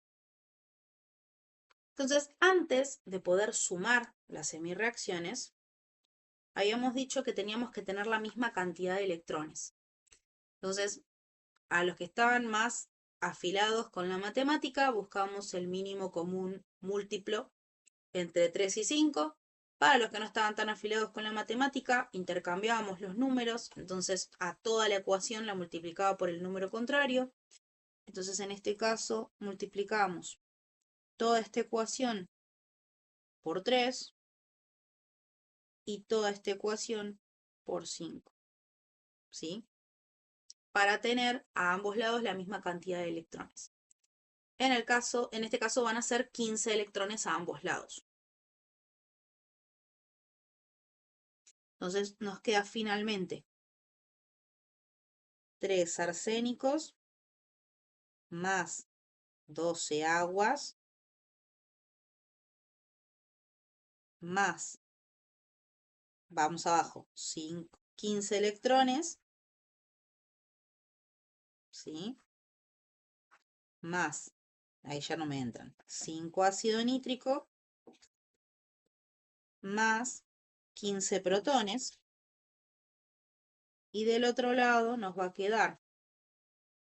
Entonces, antes de poder sumar las semirreacciones, habíamos dicho que teníamos que tener la misma cantidad de electrones. Entonces, a los que estaban más afilados con la matemática, buscamos el mínimo común múltiplo entre 3 y 5. Para los que no estaban tan afilados con la matemática, intercambiábamos los números, entonces a toda la ecuación la multiplicaba por el número contrario. Entonces en este caso multiplicamos toda esta ecuación por 3 y toda esta ecuación por 5, ¿sí? Para tener a ambos lados la misma cantidad de electrones. En este caso van a ser 15 electrones a ambos lados. Entonces nos queda finalmente 3 arsénicos más 12 aguas más, vamos abajo, 15 electrones, ¿sí? Más, ahí ya no me entran, 5 ácido nítrico más 15 protones. Y del otro lado nos va a quedar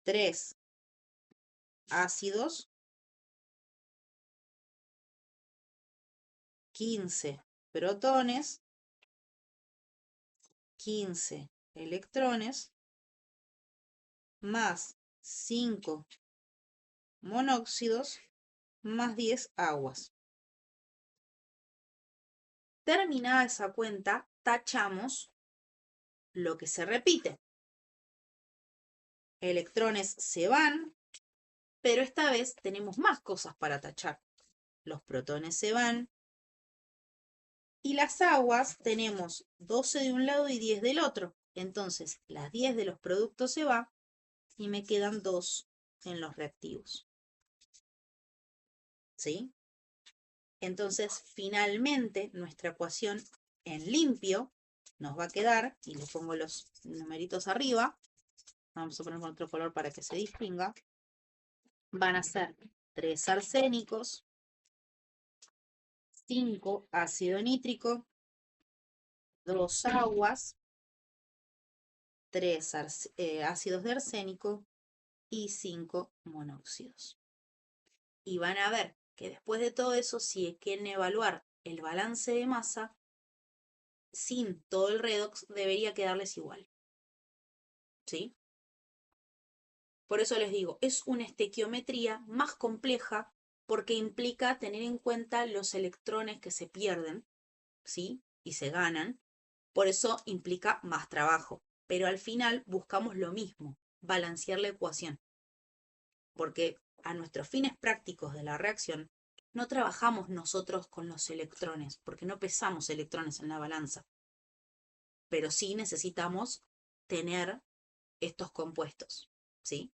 3 ácidos, 15 protones, 15 electrones, más 5 monóxidos, más 10 aguas. Terminada esa cuenta, tachamos lo que se repite. Electrones se van, pero esta vez tenemos más cosas para tachar. Los protones se van. Y las aguas tenemos 12 de un lado y 10 del otro. Entonces, las 10 de los productos se va y me quedan 2 en los reactivos. ¿sí? Entonces, finalmente, nuestra ecuación en limpio nos va a quedar, y le pongo los numeritos arriba, vamos a poner con otro color para que se distinga, van a ser 3 arsénicos, 5 ácido nítrico, 2 aguas, 3 ácidos de arsénico y 5 monóxidos. Y van a ver que después de todo eso, si quieren evaluar el balance de masa, sin todo el redox debería quedarles igual. ¿Sí? Por eso les digo, es una estequiometría más compleja porque implica tener en cuenta los electrones que se pierden, ¿sí? Y se ganan. Por eso implica más trabajo. Pero al final buscamos lo mismo, balancear la ecuación. Porque a nuestros fines prácticos de la reacción, no trabajamos nosotros con los electrones, porque no pesamos electrones en la balanza. Pero sí necesitamos tener estos compuestos, ¿sí?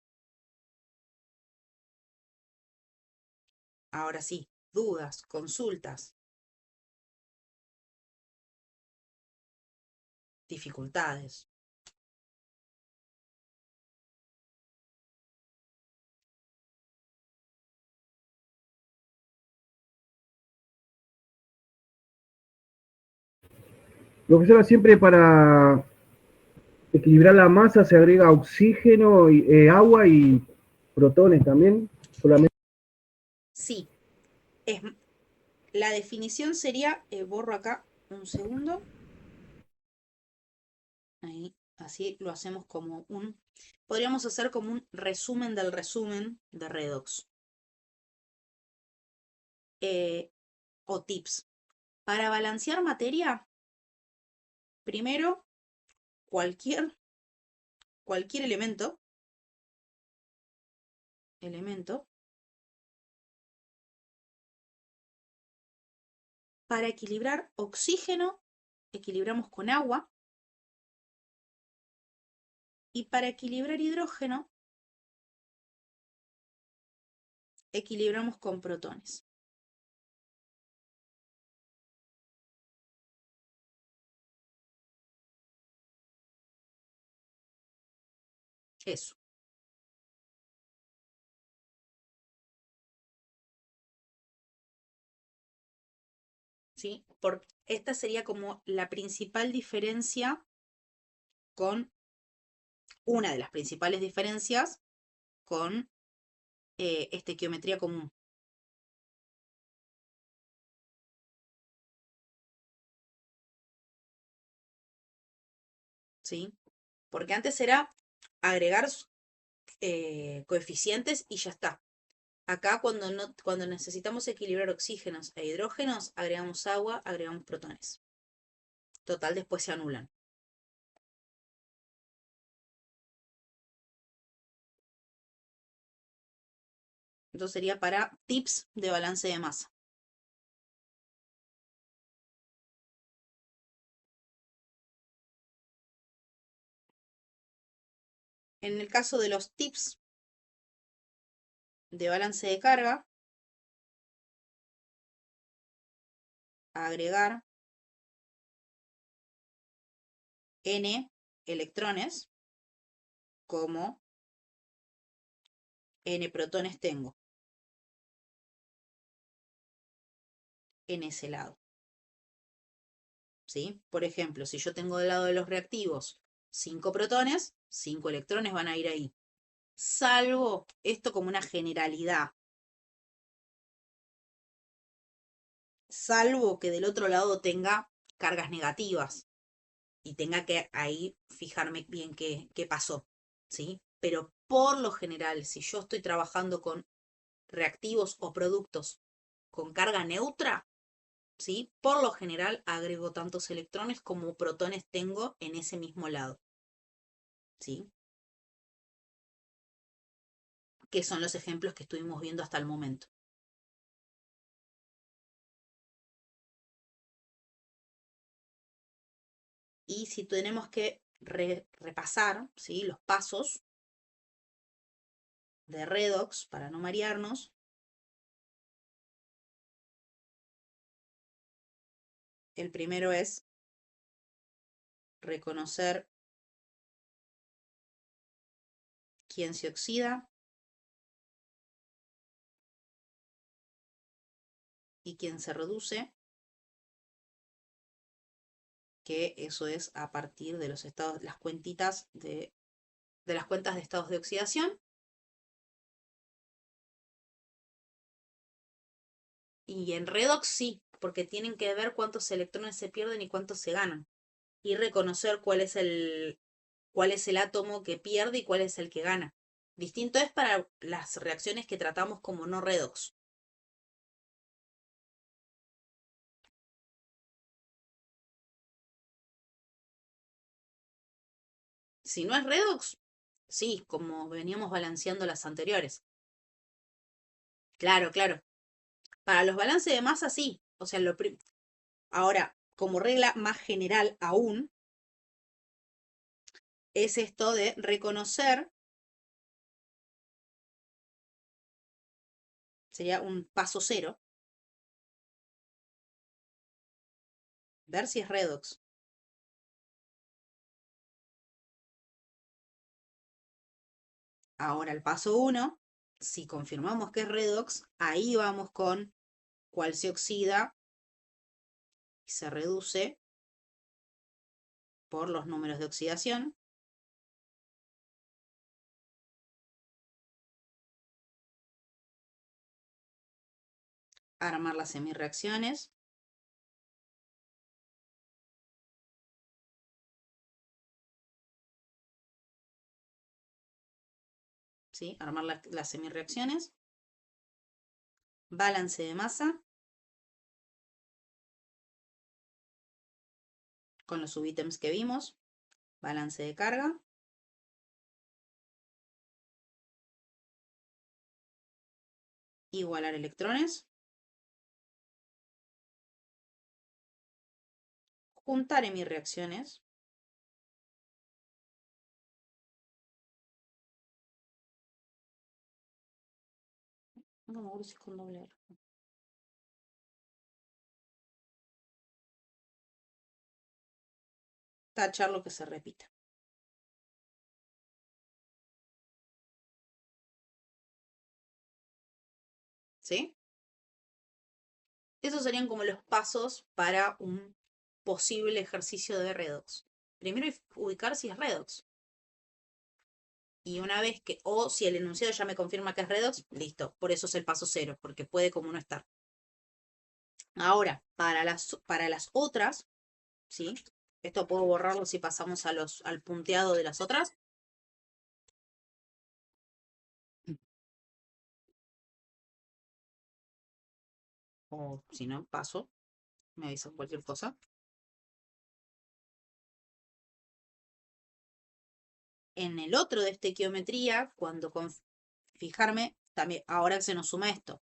Ahora sí, dudas, consultas, dificultades. Profesora, siempre para equilibrar la masa se agrega oxígeno, y, agua y protones también. Solamente. Sí, es, la definición sería, borro acá un segundo. Ahí, así lo hacemos como podríamos hacer como un resumen del resumen de redox. O tips. Para balancear materia, primero, cualquier elemento, para equilibrar oxígeno, equilibramos con agua, y para equilibrar hidrógeno, equilibramos con protones. Eso. ¿Sí? Esta sería como la principal diferencia con, una de las principales diferencias con estequiometría común. ¿Sí? Porque antes era agregar coeficientes y ya está. Acá cuando necesitamos equilibrar oxígenos e hidrógenos, agregamos agua, agregamos protones. Total, después se anulan. Entonces sería para tips de balance de masa. En el caso de los tips de balance de carga, agregar N electrones como N protones tengo en ese lado. ¿Sí? Por ejemplo, si yo tengo del lado de los reactivos 5 protones, 5 electrones van a ir ahí. Salvo esto como una generalidad. Salvo que del otro lado tenga cargas negativas y tenga que ahí fijarme bien qué pasó, ¿sí? Pero por lo general, si yo estoy trabajando con reactivos o productos con carga neutra, ¿sí? Por lo general agrego tantos electrones como protones tengo en ese mismo lado, ¿sí? Que son los ejemplos que estuvimos viendo hasta el momento. Y si tenemos que repasar, ¿sí? Los pasos de redox para no marearnos, El primero es reconocer quién se oxida y quién se reduce, que eso es a partir de los estados, las cuentitas de las cuentas de estados de oxidación. Y en redox sí, porque tienen que ver cuántos electrones se pierden y cuántos se ganan. Y reconocer cuál es el átomo que pierde y cuál es el que gana. Distinto es para las reacciones que tratamos como no redox. Si no es redox, sí, como veníamos balanceando las anteriores. Claro, claro. Para los balances de masa, sí. O sea, ahora, como regla más general aún, es esto de reconocer, sería un paso cero, ver si es redox. Ahora el paso 1, si confirmamos que es redox, ahí vamos con cuál se oxida y se reduce por los números de oxidación. Armar las semirreacciones. ¿Sí? Armar las semirreacciones. Balance de masa. Con los subítems que vimos. Balance de carga. Igualar electrones. Juntar hemirreacciones. No me acuerdo si es con doble R. Tachar lo que se repita. ¿Sí? Esos serían como los pasos para un posible ejercicio de redox. Primero ubicar si es redox. Y una vez que, o si el enunciado ya me confirma que es redox, listo. Por eso es el paso 0, porque puede como no estar. Ahora, para las otras, ¿sí? Esto puedo borrarlo si pasamos al punteado de las otras. O si no, paso. Me avisan cualquier cosa. En el otro de estequiometría, cuando fijarme, también ahora se nos suma esto.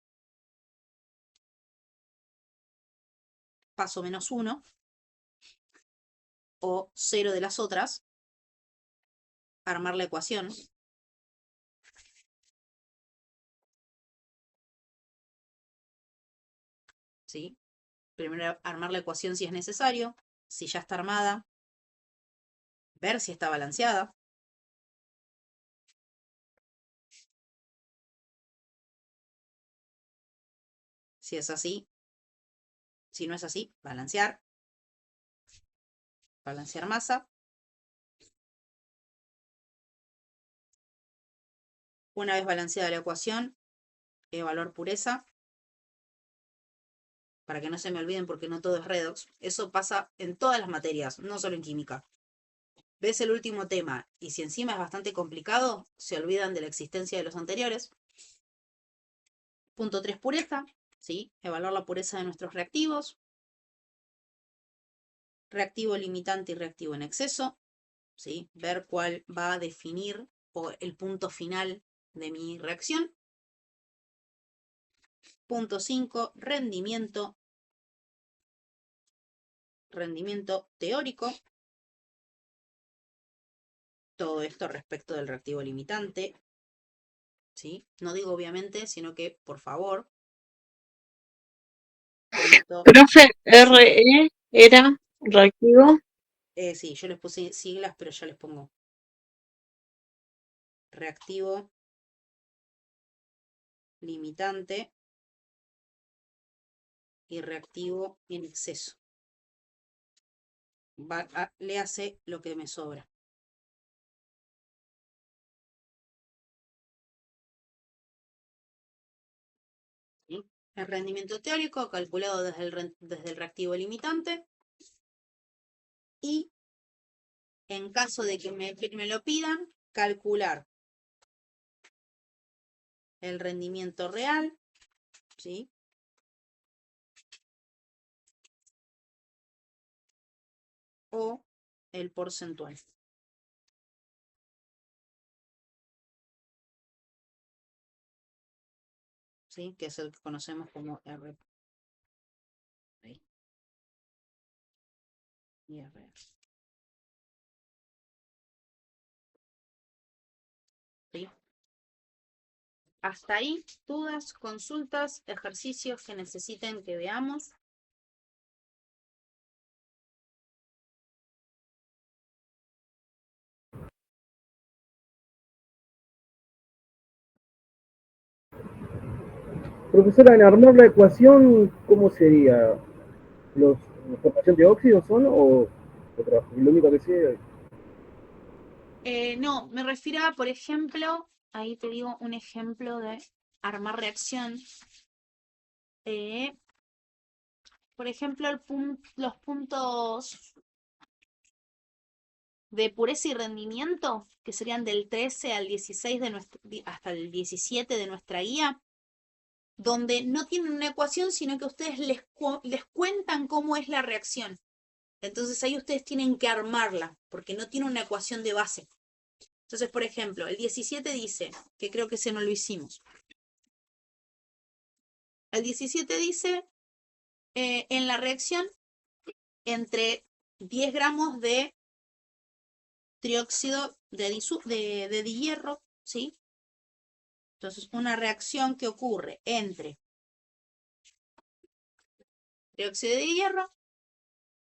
Paso -1 o 0 de las otras. Armar la ecuación. ¿Sí? Primero armar la ecuación si es necesario. Si ya está armada, ver si está balanceada. Si es así. Si no es así, balancear. Balancear masa. Una vez balanceada la ecuación, evaluar pureza. Para que no se me olviden porque no todo es redox. Eso pasa en todas las materias, no solo en química. Ves el último tema y si encima es bastante complicado, se olvidan de la existencia de los anteriores. Punto 3, pureza. ¿Sí? Evaluar la pureza de nuestros reactivos. Reactivo limitante y reactivo en exceso. ¿Sí? Ver cuál va a definir el punto final de mi reacción. Punto 5, rendimiento. Rendimiento teórico. Todo esto respecto del reactivo limitante. ¿Sí? No digo obviamente, sino que, por favor. Profe, RE Era reactivo. Sí, yo les puse siglas, pero ya les pongo reactivo, limitante y reactivo en exceso. Le hace lo que me sobra. ¿Sí? El rendimiento teórico calculado desde el reactivo limitante. Y en caso de que me lo pidan, calcular el rendimiento real, ¿sí? O el porcentual. ¿Sí? Que es el que conocemos como R. Ahí. Y R. ¿Sí? Hasta ahí, dudas, consultas, ejercicios que necesiten que veamos. Profesora, en armar la ecuación, ¿cómo sería? ¿Los formación de óxidos son o otra? Lo único que sé. No, me refiero a, por ejemplo, ahí te digo un ejemplo de armar reacción. Por ejemplo, los puntos de pureza y rendimiento, que serían del 13 al 16 hasta el 17 de nuestra guía, donde no tienen una ecuación, sino que ustedes les cuentan cómo es la reacción. Entonces ahí ustedes tienen que armarla, porque no tiene una ecuación de base. Entonces, por ejemplo, el 17 dice, que creo que ese no lo hicimos. El 17 dice, en la reacción, entre 10 gramos de trióxido de dihierro, ¿sí? Entonces, una reacción que ocurre entre dióxido de hierro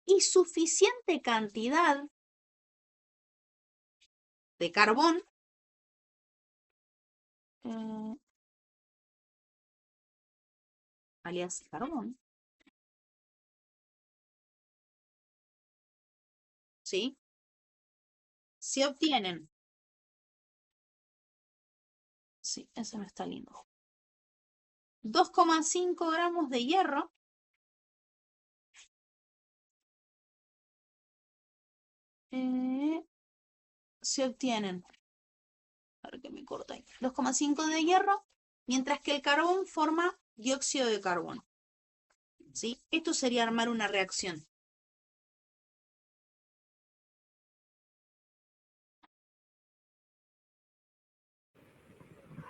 y suficiente cantidad de carbón, alias carbón, ¿sí? Se obtienen, sí, ese no está lindo, 2,5 gramos de hierro se obtienen, a ver que me corta ahí, 2,5 de hierro, mientras que el carbón forma dióxido de carbono. ¿Sí? Esto sería armar una reacción.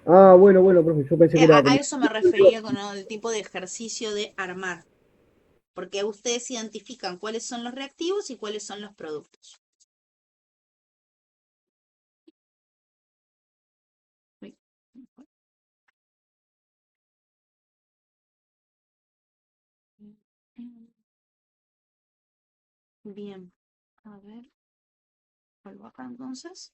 Ah, bueno, profe, yo pensé que era A como. eso me refería con el tipo de ejercicio de armar, porque ustedes identifican cuáles son los reactivos y cuáles son los productos. Bien, a ver, vuelvo acá entonces.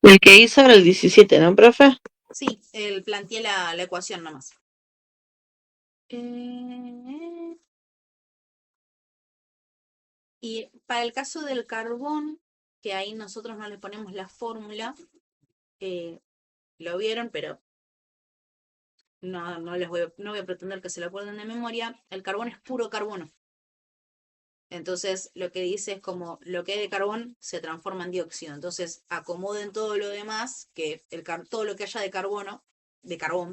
El que hizo era el 17, ¿no, profe? Sí, planteé la ecuación nomás. Y para el caso del carbón, que ahí nosotros no le ponemos la fórmula, lo vieron, pero no voy a pretender que se lo acuerden de memoria. El carbón es puro carbono. Entonces, lo que dice es como lo que hay de carbón se transforma en dióxido. Entonces, acomoden todo lo demás, que todo lo que haya de carbón,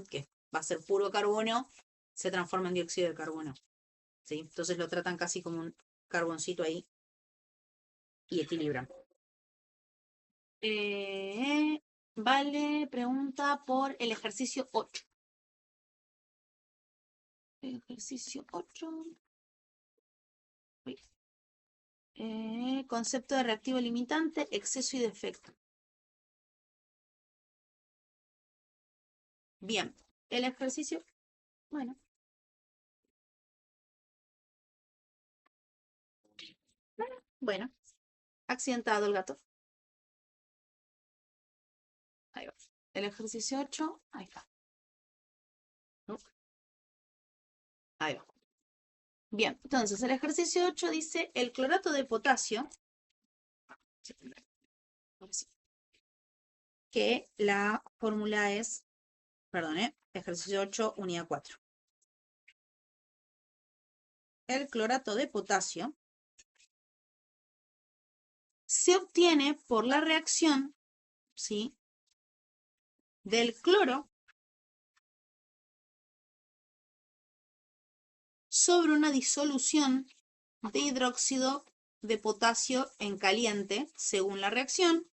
que va a ser puro carbono, se transforma en dióxido de carbono. ¿Sí? Entonces lo tratan casi como un carboncito ahí y equilibran. Vale, pregunta por el ejercicio 8. Ejercicio 8. Concepto de reactivo limitante, exceso y defecto. Bien, el ejercicio, bueno, Bueno, accidentado el gato. Ahí va. El ejercicio 8, ahí está. Ahí va. Bien, entonces el ejercicio 8 dice el clorato de potasio, que la fórmula es, perdón, ejercicio 8, unidad 4. El clorato de potasio se obtiene por la reacción, ¿sí?, del cloro sobre una disolución de hidróxido de potasio en caliente, según la reacción,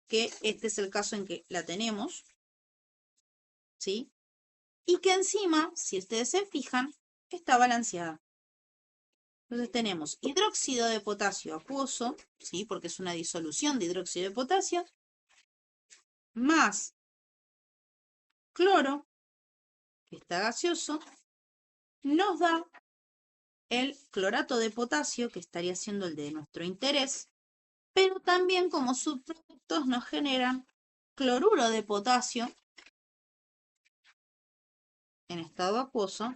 que este es el caso en que la tenemos, ¿sí? Y que encima, si ustedes se fijan, está balanceada. Entonces tenemos hidróxido de potasio acuoso, ¿sí?, porque es una disolución de hidróxido de potasio, más cloro, que está gaseoso, nos da el clorato de potasio, que estaría siendo el de nuestro interés, pero también como subproductos nos generan cloruro de potasio en estado acuoso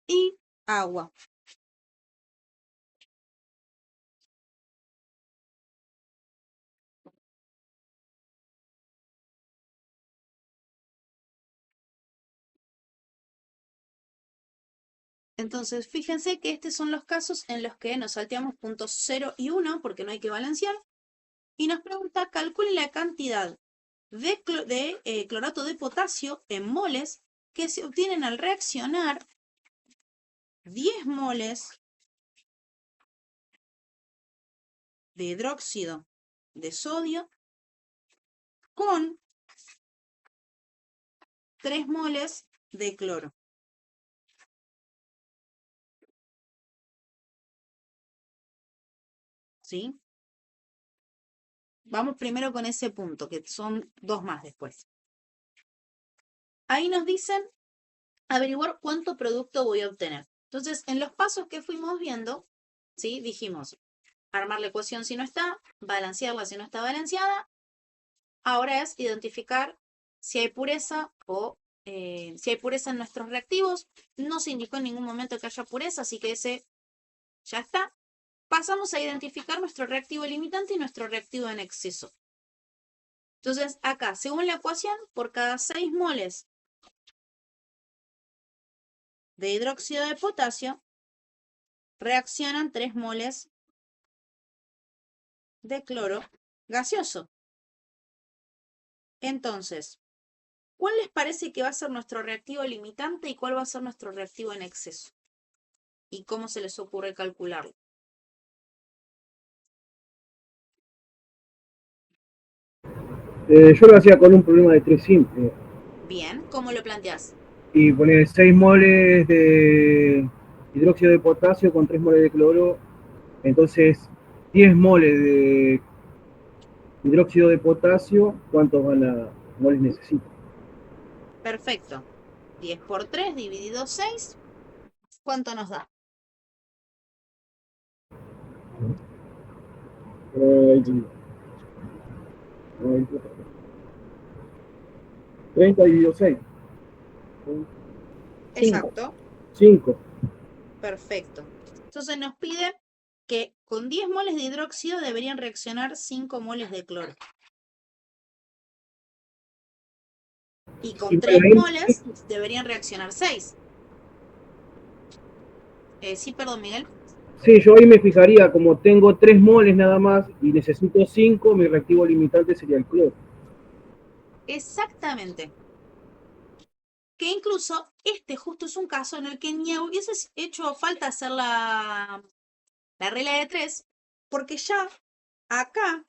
y agua. Entonces, fíjense que estos son los casos en los que nos salteamos puntos 0 y 1 porque no hay que balancear. Y nos pregunta, calcule la cantidad de clorato de potasio en moles que se obtienen al reaccionar 10 moles de hidróxido de sodio con 3 moles de cloro. ¿Sí? Vamos primero con ese punto, que son 2 más después. Ahí nos dicen averiguar cuánto producto voy a obtener. Entonces, en los pasos que fuimos viendo, ¿sí?, dijimos armar la ecuación si no está, balancearla si no está balanceada. Ahora es identificar si hay pureza o si hay pureza en nuestros reactivos. No se indicó en ningún momento que haya pureza, así que ese ya está. Pasamos a identificar nuestro reactivo limitante y nuestro reactivo en exceso. Entonces, acá, según la ecuación, por cada 6 moles de hidróxido de potasio, reaccionan 3 moles de cloro gaseoso. Entonces, ¿cuál les parece que va a ser nuestro reactivo limitante y cuál va a ser nuestro reactivo en exceso? ¿Y cómo se les ocurre calcularlo? Yo lo hacía con un problema de 3 simple. Bien, ¿cómo lo planteás? Y poner 6 moles de hidróxido de potasio con 3 moles de cloro. Entonces, 10 moles de hidróxido de potasio, ¿cuántos moles necesito? Perfecto. 10 por 3 dividido 6, ¿cuánto nos da? 30 dividido 6. Exacto. 5. Perfecto. Entonces nos pide que con 10 moles de hidróxido deberían reaccionar 5 moles de cloro. Y con 3 moles deberían reaccionar 6. Sí, perdón, Miguel. Sí, yo ahí me fijaría, como tengo 3 moles nada más y necesito 5, mi reactivo limitante sería el cloro. Exactamente. Que incluso este justo es un caso en el que ni hubiese hecho falta hacer la regla de 3, porque ya acá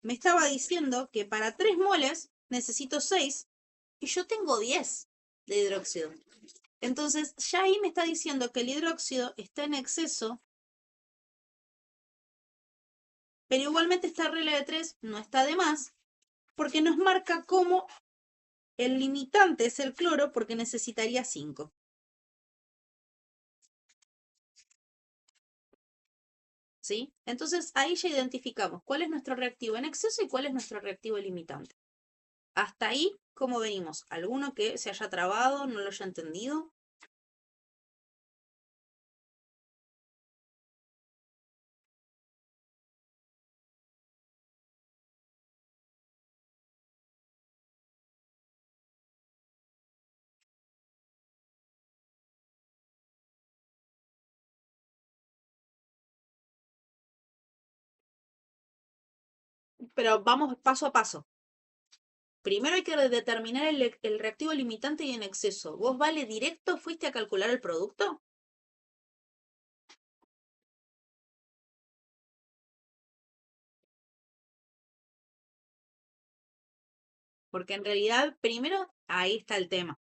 me estaba diciendo que para 3 moles necesito 6 y yo tengo 10 de hidróxido. Entonces ya ahí me está diciendo que el hidróxido está en exceso, pero igualmente esta regla de 3 no está de más, porque nos marca cómo el limitante es el cloro, porque necesitaría 5. ¿sí? Entonces ahí ya identificamos cuál es nuestro reactivo en exceso y cuál es nuestro reactivo limitante. Hasta ahí, ¿cómo venimos? ¿Alguno que se haya trabado, no lo haya entendido? Pero vamos paso a paso. Primero hay que determinar el reactivo limitante y en exceso. ¿Vos, Vale, directo fuiste a calcular el producto? Porque en realidad, primero, ahí está el tema.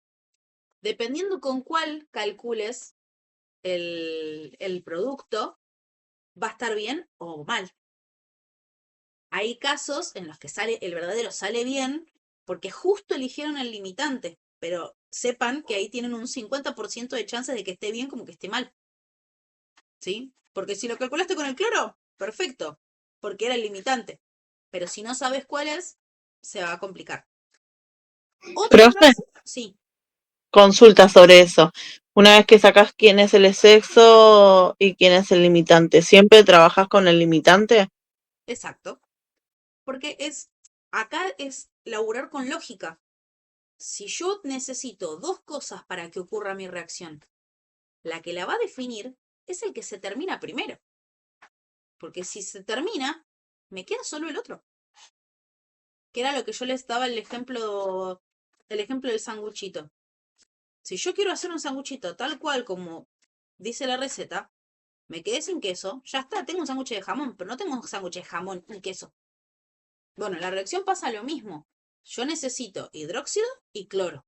Dependiendo con cuál calcules el producto, va a estar bien o mal. Hay casos en los que el verdadero sale bien porque justo eligieron el limitante, pero sepan que ahí tienen un 50% de chances de que esté bien como que esté mal. ¿Sí? Porque si lo calculaste con el cloro, perfecto, porque era el limitante. Pero si no sabes cuál es, se va a complicar. Otro Profe, sí, consulta sobre eso. Una vez que sacas quién es el exceso y quién es el limitante, ¿siempre trabajas con el limitante? exacto. Porque acá es laburar con lógica. Si yo necesito dos cosas para que ocurra mi reacción, la que la va a definir es el que se termina primero. Porque si se termina, me queda solo el otro. Que era lo que yo les daba el ejemplo del sanguchito. Si yo quiero hacer un sanguchito tal cual como dice la receta, me quedé sin queso, ya está, tengo un sándwich de jamón, pero no tengo un sándwich de jamón y queso. Bueno, la reacción pasa lo mismo. Yo necesito hidróxido y cloro.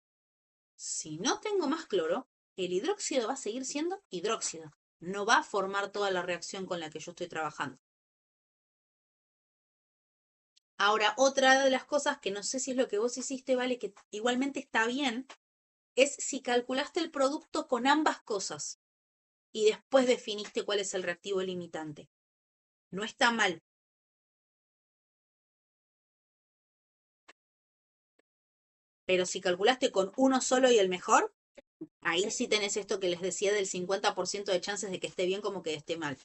Si no tengo más cloro, el hidróxido va a seguir siendo hidróxido. No va a formar toda la reacción con la que yo estoy trabajando. Ahora, otra de las cosas que no sé si es lo que vos hiciste, Vale, que igualmente está bien, es si calculaste el producto con ambas cosas y después definiste cuál es el reactivo limitante. No está mal. Pero si calculaste con uno solo y el mejor, ahí sí tenés esto que les decía del 50% de chances de que esté bien como que esté mal.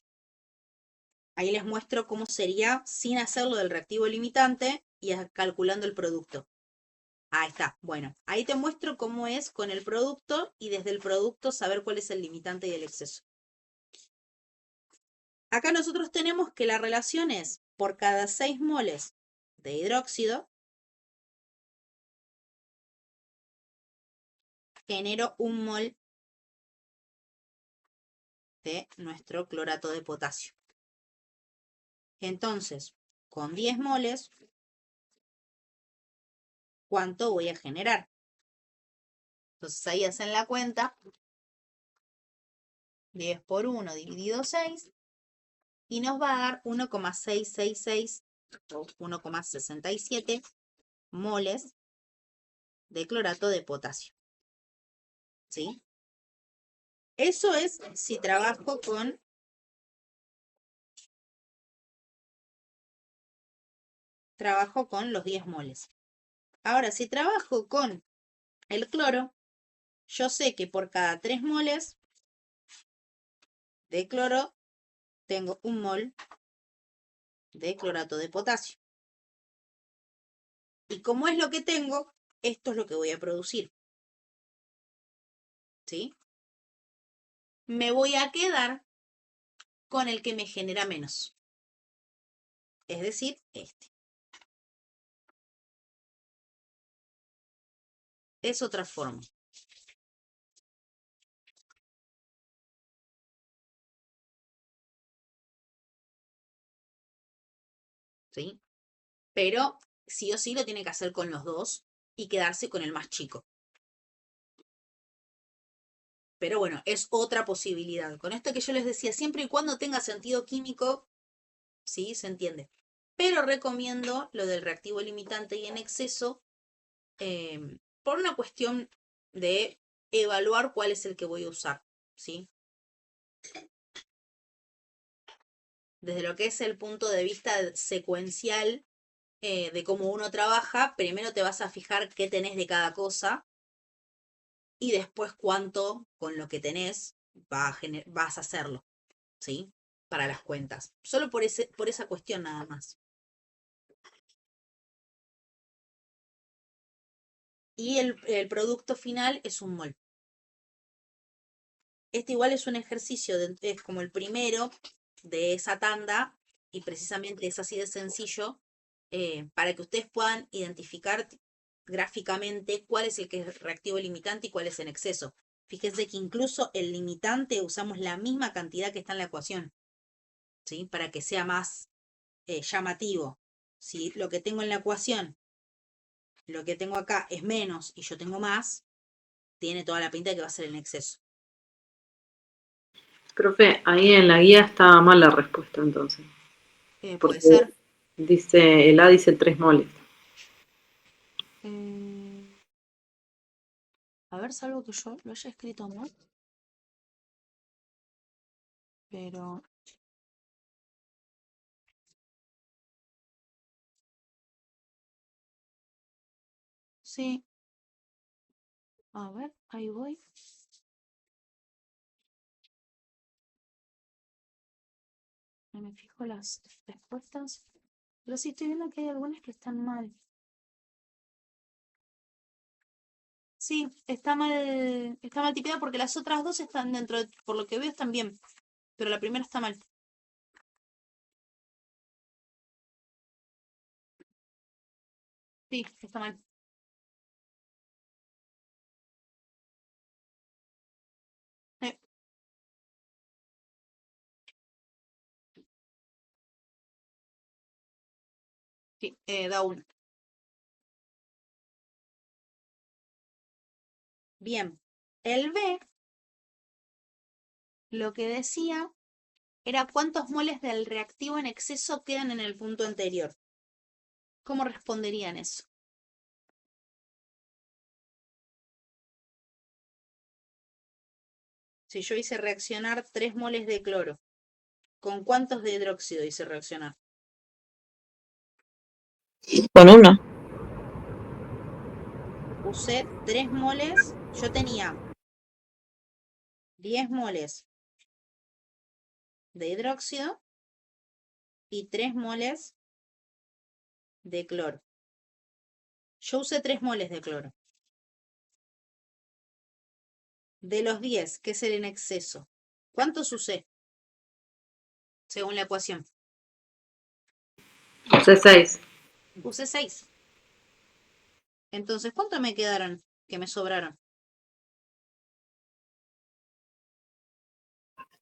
Ahí les muestro cómo sería sin hacerlo del reactivo limitante y calculando el producto. Ahí está. Bueno, ahí te muestro cómo es con el producto y desde el producto saber cuál es el limitante y el exceso. Acá nosotros tenemos que la relación es por cada 6 moles de hidróxido, genero 1 mol de nuestro clorato de potasio. Entonces, con 10 moles, ¿cuánto voy a generar? Entonces ahí hacen la cuenta. 10 por 1 dividido 6. Y nos va a dar 1,666 o 1,67 moles de clorato de potasio. ¿Sí? Eso es si trabajo con los 10 moles. Ahora, si trabajo con el cloro, yo sé que por cada 3 moles de cloro tengo 1 mol de clorato de potasio. Y como es lo que tengo, esto es lo que voy a producir. ¿Sí? Me voy a quedar con el que me genera menos. Es decir, este. Es otra forma. ¿Sí? Pero sí o sí lo tiene que hacer con los dos y quedarse con el más chico. Pero bueno, es otra posibilidad. Con esto que yo les decía, siempre y cuando tenga sentido químico, sí, se entiende. Pero recomiendo lo del reactivo limitante y en exceso por una cuestión de evaluar cuál es el que voy a usar, ¿sí? desde lo que es el punto de vista secuencial de cómo uno trabaja, primero te vas a fijar qué tenés de cada cosa y después cuánto con lo que tenés vas a hacerlo, ¿sí? Para las cuentas. Solo por esa cuestión nada más. Y el producto final es un mol. Este igual es un ejercicio, es como el primero de esa tanda y precisamente es así de sencillo para que ustedes puedan identificar gráficamente cuál es el que es reactivo limitante y cuál es en exceso. Fíjense que incluso el limitante usamos la misma cantidad que está en la ecuación, ¿sí? Para que sea más llamativo. Si lo que tengo en la ecuación, lo que tengo acá es menos y yo tengo más, tiene toda la pinta de que va a ser en exceso. Profe, ahí en la guía está mal la respuesta entonces. Puede Porque ser. dice, el A dice 3 moles. A ver, salvo que yo lo haya escrito mal. Pero sí. A ver, ahí voy. Me fijo las respuestas. Pero sí estoy viendo que hay algunas que están mal. Sí, está mal tipeada porque las otras dos están dentro, por lo que veo están bien. Pero la primera está mal. Sí, está mal. Eh, sí, da una. Bien. El B, lo que decía era cuántos moles del reactivo en exceso quedan en el punto anterior. ¿Cómo responderían eso? Si yo hice reaccionar 3 moles de cloro, ¿con cuántos de hidróxido hice reaccionar? Con una. Usé 3 moles, yo tenía 10 moles de hidróxido y 3 moles de cloro. Yo usé 3 moles de cloro. De los 10, que es el en exceso, ¿cuántos usé? Según la ecuación. Usé 6. Usé 6. Entonces, ¿cuántos me quedaron que me sobraron?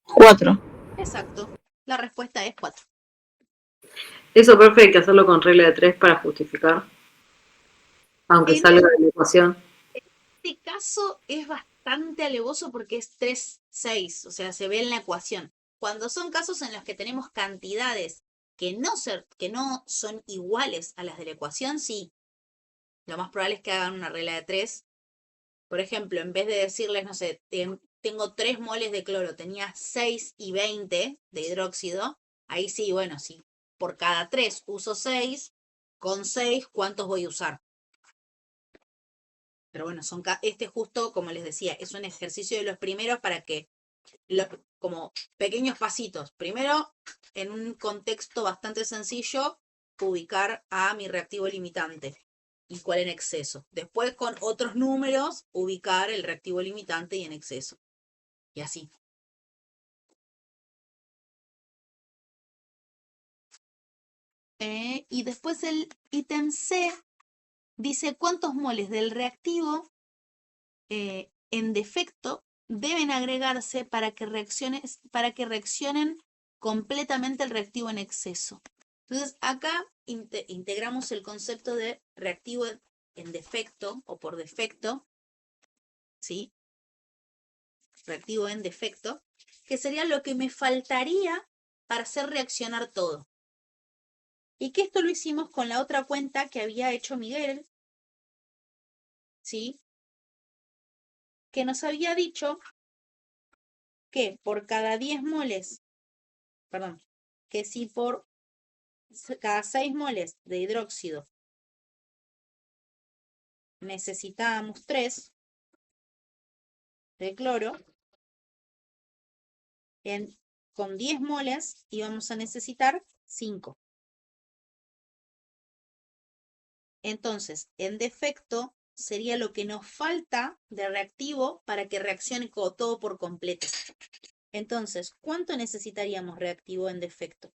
4. Exacto. La respuesta es 4. Eso, profe, hay que hacerlo con regla de 3 para justificar. Aunque En salga de la ecuación. este caso es bastante alevoso porque es 3, 6. O sea, se ve en la ecuación. Cuando son casos en los que tenemos cantidades que no son iguales a las de la ecuación, sí. Lo más probable es que hagan una regla de 3. Por ejemplo, en vez de decirles, no sé, tengo 3 moles de cloro, tenía 6 y 20 de hidróxido, ahí sí, bueno, sí. Por cada 3 uso 6, con 6, ¿cuántos voy a usar? Pero bueno, este justo, como les decía, es un ejercicio de los primeros para que, como pequeños pasitos. Primero, en un contexto bastante sencillo, ubicar a mi reactivo limitante y cuál en exceso. Después, con otros números, ubicar el reactivo limitante y en exceso. Y así. Y después el ítem C dice cuántos moles del reactivo en defecto deben agregarse para que reaccionen completamente el reactivo en exceso. Entonces, acá integramos el concepto de reactivo en defecto o por defecto, ¿sí? Reactivo en defecto, que sería lo que me faltaría para hacer reaccionar todo. Y que esto lo hicimos con la otra cuenta que había hecho Miguel, ¿sí? Que nos había dicho que por cada 10 moles, perdón, que si por cada 6 moles de hidróxido necesitábamos 3 de cloro, con 10 moles íbamos a necesitar 5. Entonces, en defecto sería lo que nos falta de reactivo para que reaccione todo por completo. Entonces, ¿cuánto necesitaríamos reactivo en defecto?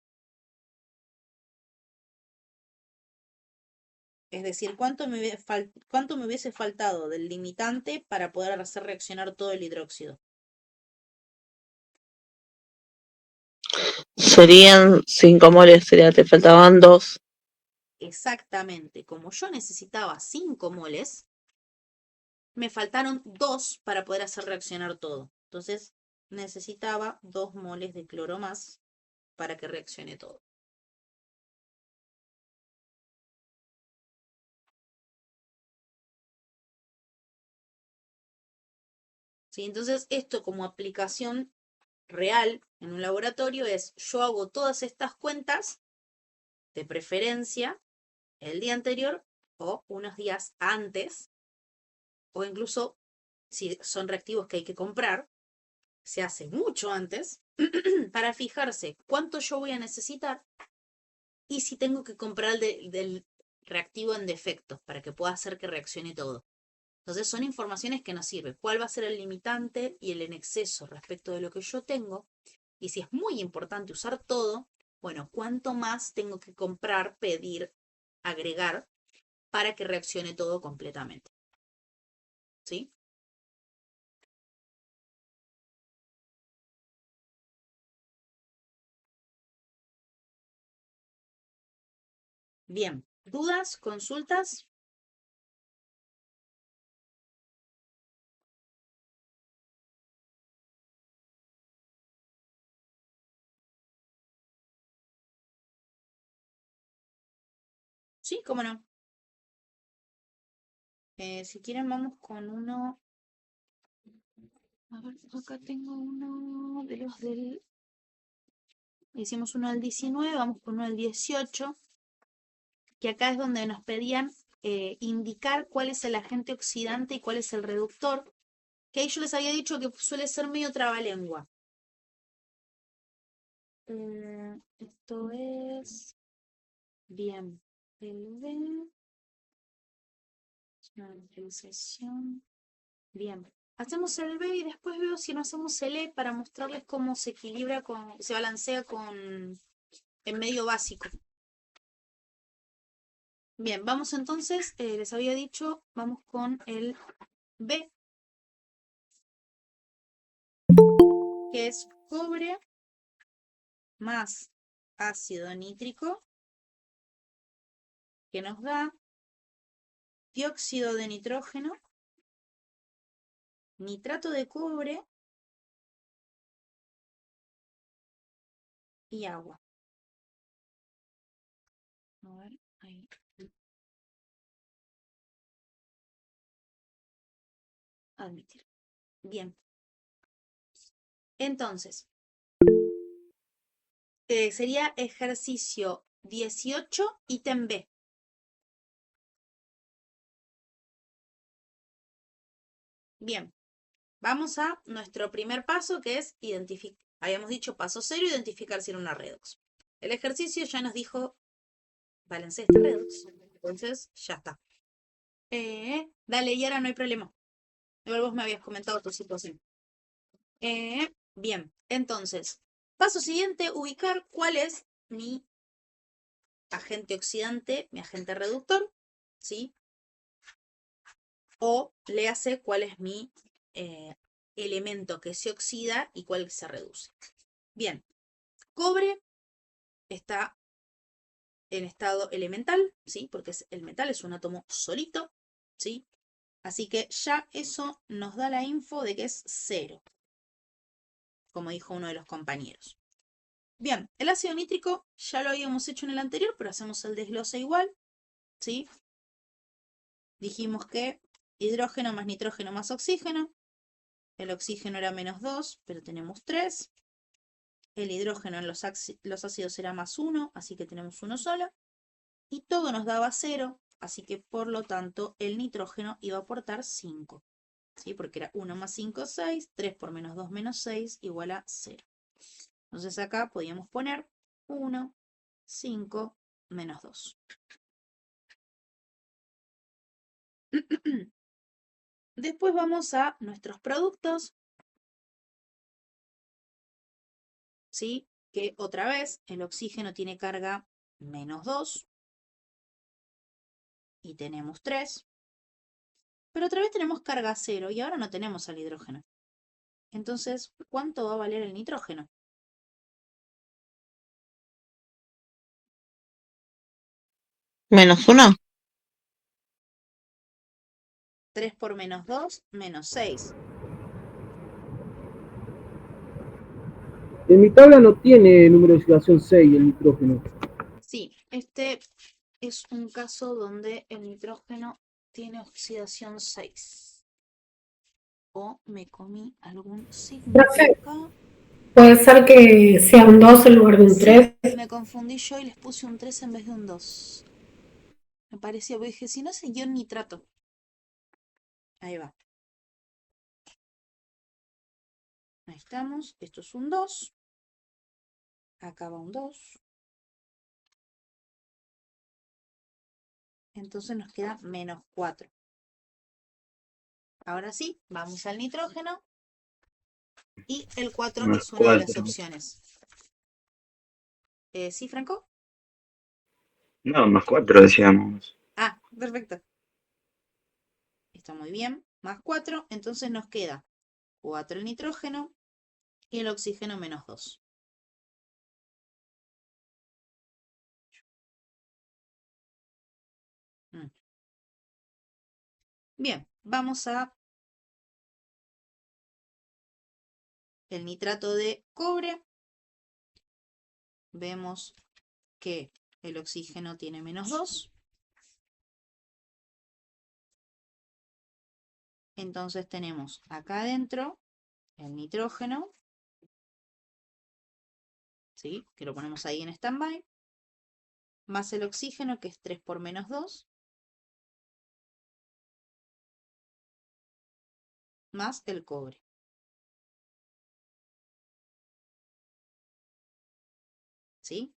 Es decir, ¿cuánto me hubiese faltado del limitante para poder hacer reaccionar todo el hidróxido? Serían 5 moles, te faltaban 2. Exactamente, como yo necesitaba 5 moles, me faltaron 2 para poder hacer reaccionar todo. Entonces necesitaba 2 moles de cloro más para que reaccione todo. ¿Sí? Entonces esto como aplicación real en un laboratorio es, yo hago todas estas cuentas, de preferencia el día anterior o unos días antes, o incluso si son reactivos que hay que comprar, se hace mucho antes, para fijarse cuánto yo voy a necesitar y si tengo que comprar del reactivo en defecto para que pueda hacer que reaccione todo. Entonces son informaciones que nos sirven. ¿Cuál va a ser el limitante y el en exceso respecto de lo que yo tengo? Y si es muy importante usar todo, bueno, ¿cuánto más tengo que comprar, pedir, agregar para que reaccione todo completamente? ¿Sí? Bien, ¿dudas? ¿Consultas? Sí, cómo no. Si quieren vamos con uno. A ver, acá tengo uno de los del... Hicimos uno del 19, vamos con uno del 18, que acá es donde nos pedían indicar cuál es el agente oxidante y cuál es el reductor, que ahí yo les había dicho que suele ser medio trabalengua. Esto es... Bien, el B... Es una utilización... Bien, hacemos el B y después veo si no hacemos el E para mostrarles cómo se equilibra se balancea en medio básico. Bien, vamos entonces, les había dicho, vamos con el B, que es cobre más ácido nítrico, que nos da dióxido de nitrógeno, nitrato de cobre y agua. A ver, ahí. Admitir. Bien. Entonces, sería ejercicio 18, ítem B. Bien, vamos a nuestro primer paso, que es identificar. Habíamos dicho paso 0, identificar si era una redox. El ejercicio ya nos dijo, balancea esta redox. Entonces, ya está. Dale, y ahora no hay problema. Igual vos me habías comentado tu situación. Bien, entonces, paso siguiente, ubicar cuál es mi agente oxidante, mi agente reductor, ¿sí? O léase cuál es mi elemento que se oxida y cuál se reduce. Bien, cobre está en estado elemental, ¿sí? Porque el metal es un átomo solito, ¿sí? Así que ya eso nos da la info de que es 0, como dijo uno de los compañeros. Bien, el ácido nítrico ya lo habíamos hecho en el anterior, pero hacemos el desglose igual, ¿sí? Dijimos que hidrógeno más nitrógeno más oxígeno. El oxígeno era -2, pero tenemos 3. el hidrógeno en los ácidos era +1, así que tenemos uno solo. Y todo nos daba 0, así que por lo tanto el nitrógeno iba a aportar 5. ¿Sí? Porque era 1 más 5, 6, 3 por menos 2 menos 6 igual a 0. Entonces acá podíamos poner 1, 5, menos 2. Después vamos a nuestros productos. ¿Sí? Que otra vez el oxígeno tiene carga -2 y tenemos 3. Pero otra vez tenemos carga 0 y ahora no tenemos al hidrógeno. Entonces, ¿cuánto va a valer el nitrógeno? -1. 3 por -2, -6. En mi tabla no tiene número de oxidación 6 el nitrógeno. Sí, este es un caso donde el nitrógeno tiene oxidación 6. O me comí algún signo Profe, acá. puede ser que sea un 2 en lugar de un Sí, 3. me confundí yo y les puse un 3 en vez de un 2. Me parecía, porque dije, si no es ion nitrato. Ahí va. Ahí estamos. Esto es un 2. Acá va un 2. Entonces nos queda -4. Ahora sí, vamos al nitrógeno. Y el 4 es una de las opciones. ¿Sí, Franco? No, +4 decíamos. Ah, perfecto. Está muy bien. +4. Entonces nos queda 4 el nitrógeno y el oxígeno -2. Bien, vamos a el nitrato de cobre. Vemos que el oxígeno tiene -2. Entonces tenemos acá adentro el nitrógeno, ¿sí? Que lo ponemos ahí en stand-by, más el oxígeno, que es 3 por -2, más el cobre. ¿Sí?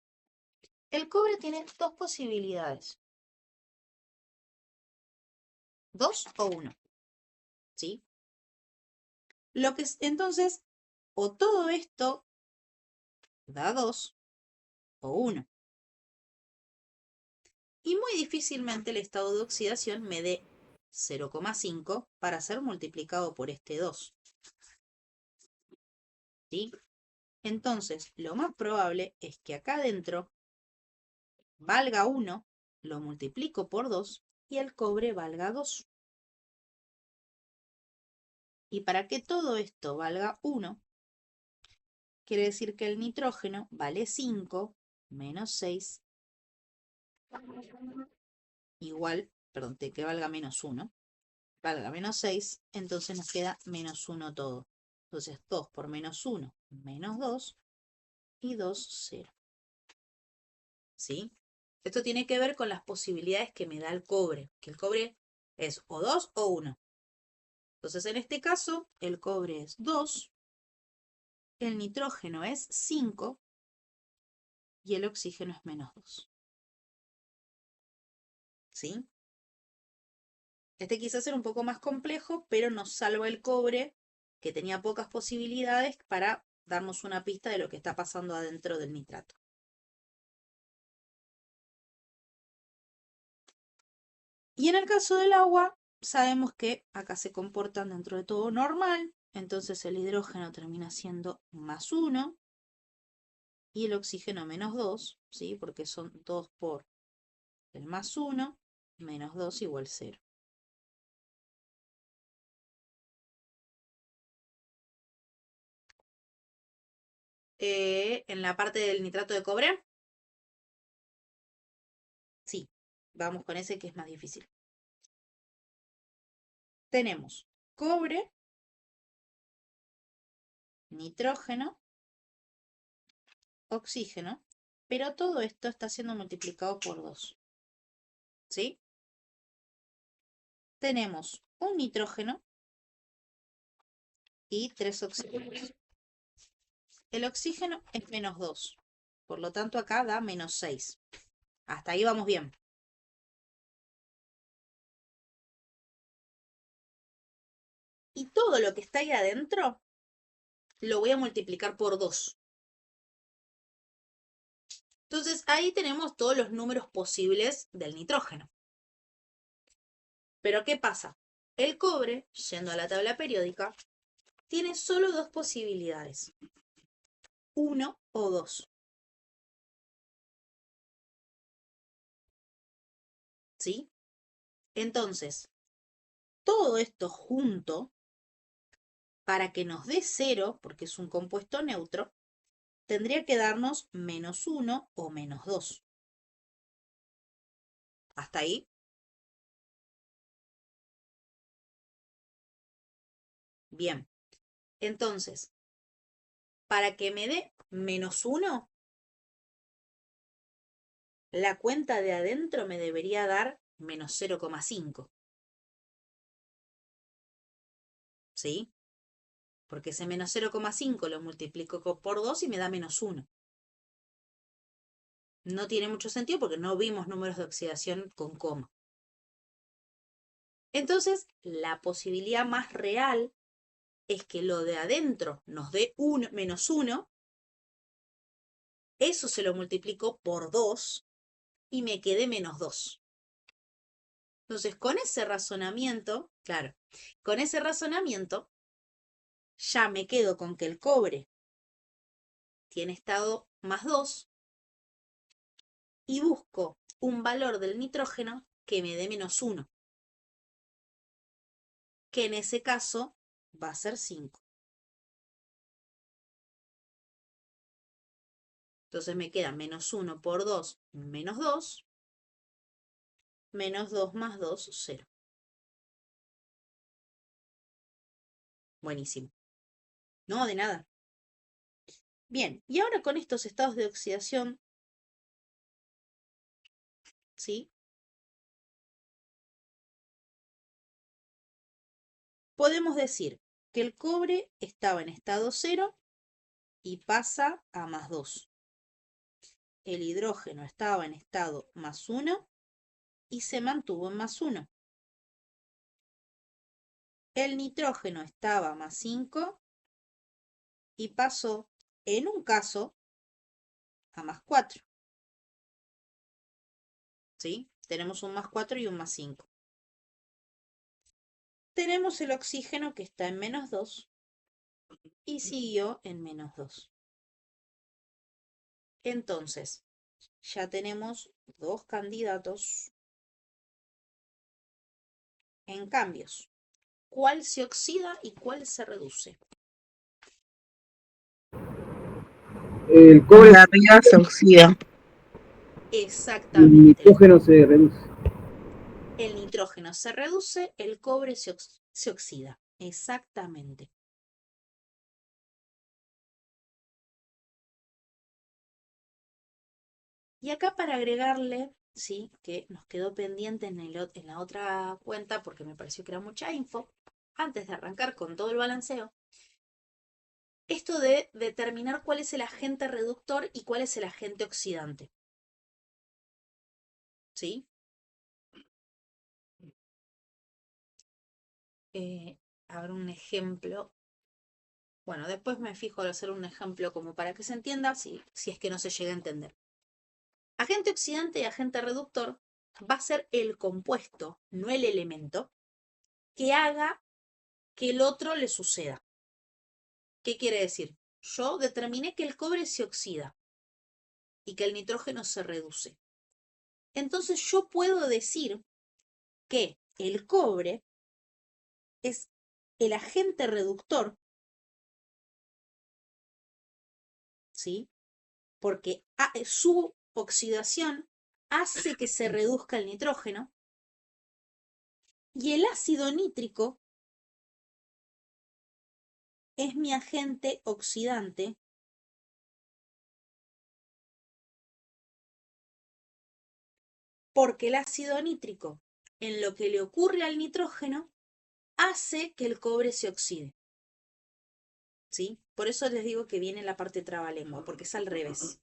El cobre tiene dos posibilidades. 2 o 1. ¿Sí? Entonces, o todo esto da 2 o 1. Y muy difícilmente el estado de oxidación me dé 0,5 para ser multiplicado por este 2. ¿Sí? Entonces, lo más probable es que acá adentro valga 1, lo multiplico por 2 y el cobre valga 2. Y para que todo esto valga 1, quiere decir que el nitrógeno vale 5 menos 6 igual, perdón, que valga -1, valga -6, entonces nos queda -1 todo. Entonces 2 por -1, -2 y 2, 0. ¿Sí? Esto tiene que ver con las posibilidades que me da el cobre, que el cobre es o 2 o 1. Entonces en este caso el cobre es 2, el nitrógeno es 5 y el oxígeno es -2. ¿Sí? Este quizás era un poco más complejo, pero nos salva el cobre, que tenía pocas posibilidades, para darnos una pista de lo que está pasando adentro del nitrato. Y en el caso del agua, sabemos que acá se comportan dentro de todo normal, entonces el hidrógeno termina siendo +1 y el oxígeno -2, ¿sí? Porque son 2 por el +1, -2 igual 0. En la parte del nitrato de cobre, sí, vamos con ese que es más difícil. Tenemos cobre, nitrógeno oxígeno, pero todo esto está siendo multiplicado por 2. ¿Sí? Tenemos un nitrógeno y 3 oxígenos. El oxígeno es menos 2, por lo tanto acá da menos 6. Hasta ahí vamos bien. Y todo lo que está ahí adentro lo voy a multiplicar por 2. Entonces ahí tenemos todos los números posibles del nitrógeno. Pero ¿qué pasa? El cobre, yendo a la tabla periódica, tiene solo 2 posibilidades. 1 o 2. ¿Sí? Entonces, todo esto junto, para que nos dé 0, porque es un compuesto neutro, tendría que darnos menos 1 o menos 2. ¿Hasta ahí? Bien. Entonces, para que me dé menos 1, la cuenta de adentro me debería dar menos 0,5. ¿Sí? Porque ese menos 0,5 lo multiplico por 2 y me da menos 1. No tiene mucho sentido porque no vimos números de oxidación con coma. Entonces, la posibilidad más real es que lo de adentro nos dé menos 1. Eso se lo multiplico por 2 y me quedé menos 2. Entonces, con ese razonamiento, claro, con ese razonamiento, ya me quedo con que el cobre tiene estado más 2 y busco un valor del nitrógeno que me dé menos 1, que en ese caso va a ser 5. Entonces me queda menos 1 por 2, menos 2, menos 2 más 2, 0. Buenísimo. No, de nada. Bien, y ahora con estos estados de oxidación, ¿sí? Podemos decir que el cobre estaba en estado 0 y pasa a más 2. El hidrógeno estaba en estado más 1 y se mantuvo en más 1. El nitrógeno estaba más 5 y pasó, en un caso, a más 4. ¿Sí? Tenemos un más 4 y un más 5. Tenemos el oxígeno que está en menos 2 y siguió en menos 2. Entonces, ya tenemos 2 candidatos en cambios. ¿Cuál se oxida y cuál se reduce? El cobre, La arriba se oxida. el Exactamente. nitrógeno se reduce. El nitrógeno se reduce, el cobre se oxida. Exactamente. Y acá para agregarle, sí, que nos quedó pendiente en la otra cuenta porque me pareció que era mucha info, antes de arrancar con todo el balanceo, esto de determinar cuál es el agente reductor y cuál es el agente oxidante. ¿Sí? A ver un ejemplo. Bueno, después me fijo en hacer un ejemplo como para que se entienda si es que no se llega a entender. Agente oxidante y agente reductor va a ser el compuesto, no el elemento, que haga que el otro le suceda. ¿Qué quiere decir? Yo determiné que el cobre se oxida y que el nitrógeno se reduce. Entonces yo puedo decir que el cobre es el agente reductor, ¿sí? Porque su oxidación hace que se reduzca el nitrógeno y el ácido nítrico es mi agente oxidante Porque el ácido nítrico, en lo que le ocurre al nitrógeno, hace que el cobre se oxide. ¿Sí? Por eso les digo que viene la parte trabalengua, porque es al revés.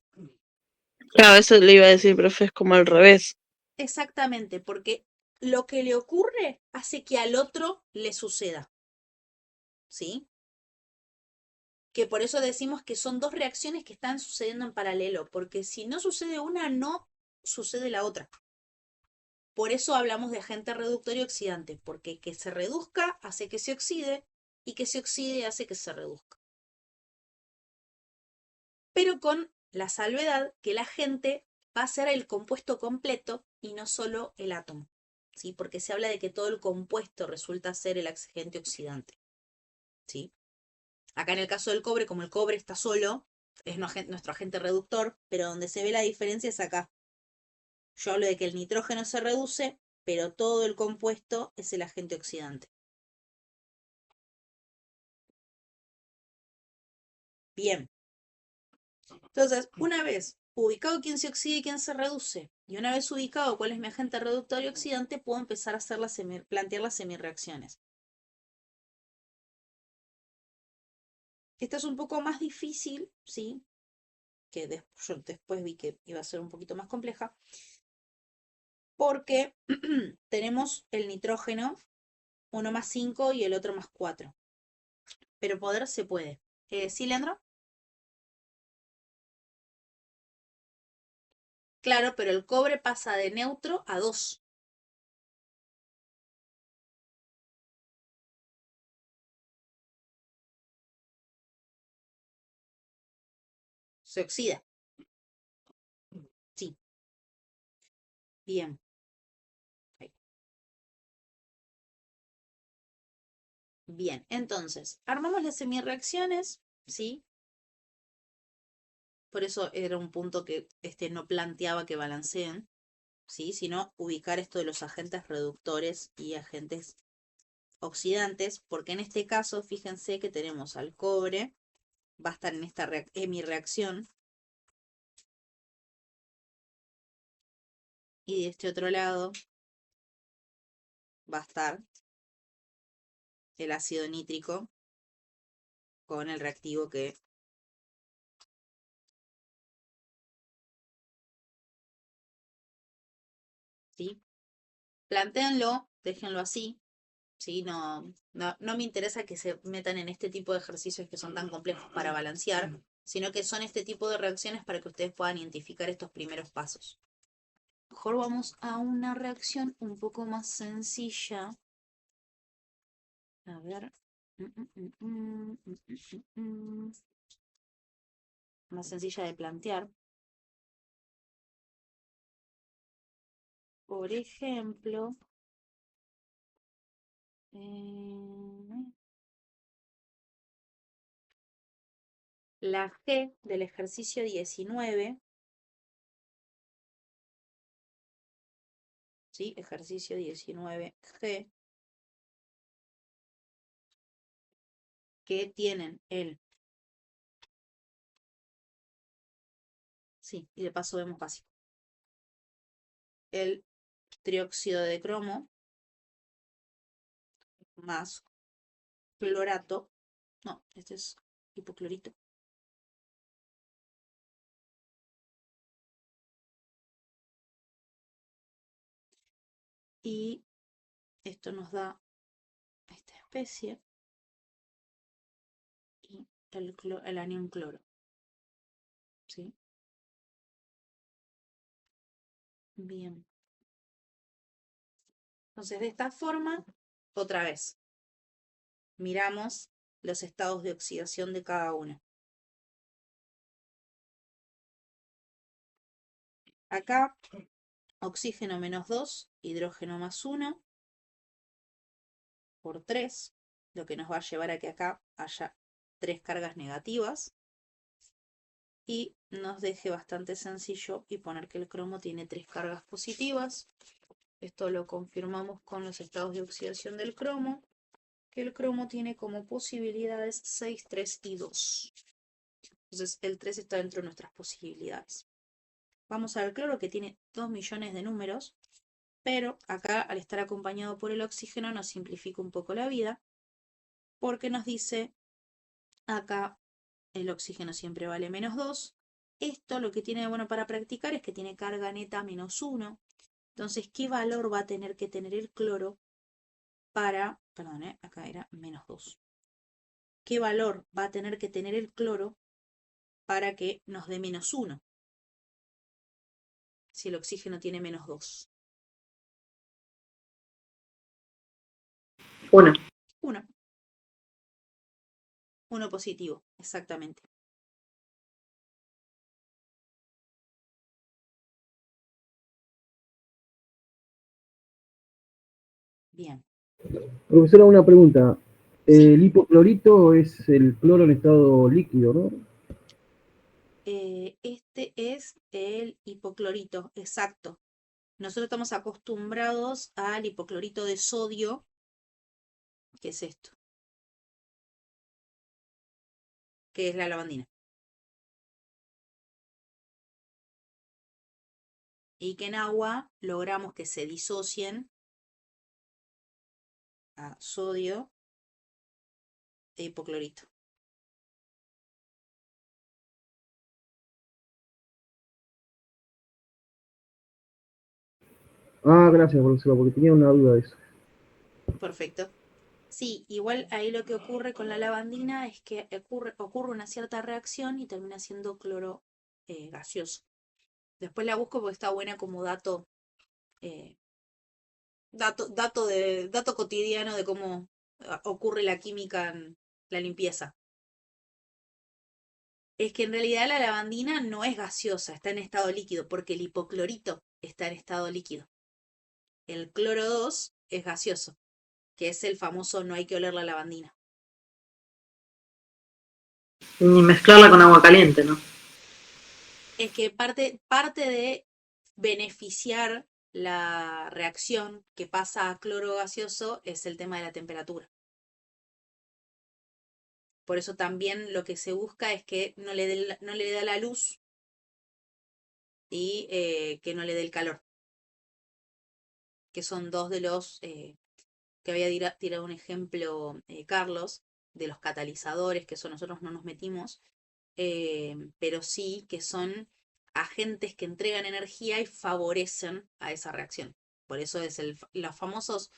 Claro, eso le iba a decir, profe, es como al revés. Exactamente, porque lo que le ocurre hace que al otro le suceda. ¿Sí? Que por eso decimos que son dos reacciones que están sucediendo en paralelo, porque si no sucede una, no sucede la otra. Por eso hablamos de agente reductor y oxidante, porque que se reduzca hace que se oxide y que se oxide hace que se reduzca. Pero con la salvedad que el agente va a ser el compuesto completo y no solo el átomo, ¿sí? Porque se habla de que todo el compuesto resulta ser el agente oxidante, ¿sí? Acá en el caso del cobre, como el cobre está solo, es nuestro agente reductor, pero donde se ve la diferencia es acá. Yo hablo de que el nitrógeno se reduce, pero todo el compuesto es el agente oxidante. Bien. Entonces, una vez ubicado quién se oxida y quién se reduce, y una vez ubicado cuál es mi agente reductor y oxidante, puedo empezar a hacer plantear las semireacciones. Esta es un poco más difícil, ¿sí? Que yo después vi que iba a ser un poquito más compleja, porque tenemos el nitrógeno, uno más 5 y el otro más 4. Pero poder se puede. ¿Sí, Leandro? Claro, pero el cobre pasa de neutro a 2. Se oxida. Sí. Bien. Ahí. Bien, entonces, armamos las semireacciones, ¿sí? Por eso era un punto que no planteaba que balanceen, ¿sí? Sino ubicar esto de los agentes reductores y agentes oxidantes, porque en este caso, fíjense que tenemos al cobre, va a estar en esta hemireacción, y de este otro lado va a estar el ácido nítrico con el reactivo que ¿sí? Plantéanlo, déjenlo así, ¿sí? No me interesa que se metan en este tipo de ejercicios que son tan complejos para balancear, sino que son este tipo de reacciones para que ustedes puedan identificar estos primeros pasos. Mejor vamos a una reacción un poco más sencilla. A ver. Más sencilla de plantear. Por ejemplo, la G del ejercicio 19, ¿sí? Ejercicio 19G, que tienen sí, y de paso vemos básico, el trióxido de cromo más clorato, no, este es hipoclorito, y esto nos da esta especie y el anión cloro, ¿sí? Bien. Entonces, de esta forma, otra vez, miramos los estados de oxidación de cada uno. Acá, oxígeno menos 2, hidrógeno más 1, por 3, lo que nos va a llevar a que acá haya 3 cargas negativas. Y nos deje bastante sencillo y poner que el cromo tiene 3 cargas positivas. Esto lo confirmamos con los estados de oxidación del cromo, que el cromo tiene como posibilidades 6, 3 y 2. Entonces el 3 está dentro de nuestras posibilidades. Vamos al cloro que tiene 2 millones de números, pero acá al estar acompañado por el oxígeno nos simplifica un poco la vida, porque nos dice acá el oxígeno siempre vale menos 2. Esto lo que tiene de bueno para practicar es que tiene carga neta menos 1. Entonces, ¿qué valor va a tener que tener el cloro para, perdón, acá era menos 2. ¿Qué valor va a tener que tener el cloro para que nos dé menos 1? Si el oxígeno tiene menos 2. 1. 1. 1 positivo, exactamente. Bien. Profesora, una pregunta. Sí. El hipoclorito es el cloro en estado líquido, ¿no? Este es el hipoclorito, exacto. Nosotros estamos acostumbrados al hipoclorito de sodio, que es esto, que es la lavandina. Y que en agua logramos que se disocien a sodio e hipoclorito. Ah, gracias, profesora, porque tenía una duda de eso. Perfecto. Sí, igual ahí lo que ocurre con la lavandina es que ocurre una cierta reacción y termina siendo cloro gaseoso. Después la busco porque está buena como dato, eh, dato cotidiano de cómo ocurre la química en la limpieza. Es que en realidad la lavandina no es gaseosa, está en estado líquido, porque el hipoclorito está en estado líquido. El cloro 2 es gaseoso, que es el famoso no hay que oler la lavandina. Ni mezclarla con agua caliente, ¿no? Es que parte de beneficiar la reacción que pasa a cloro gaseoso es el tema de la temperatura. Por eso también lo que se busca es que no le dé la luz y que no le dé el calor. Que son dos de los que había tirado un ejemplo Carlos, de los catalizadores, que eso nosotros no nos metimos, pero sí que son agentes que entregan energía y favorecen a esa reacción. Por eso es los famosos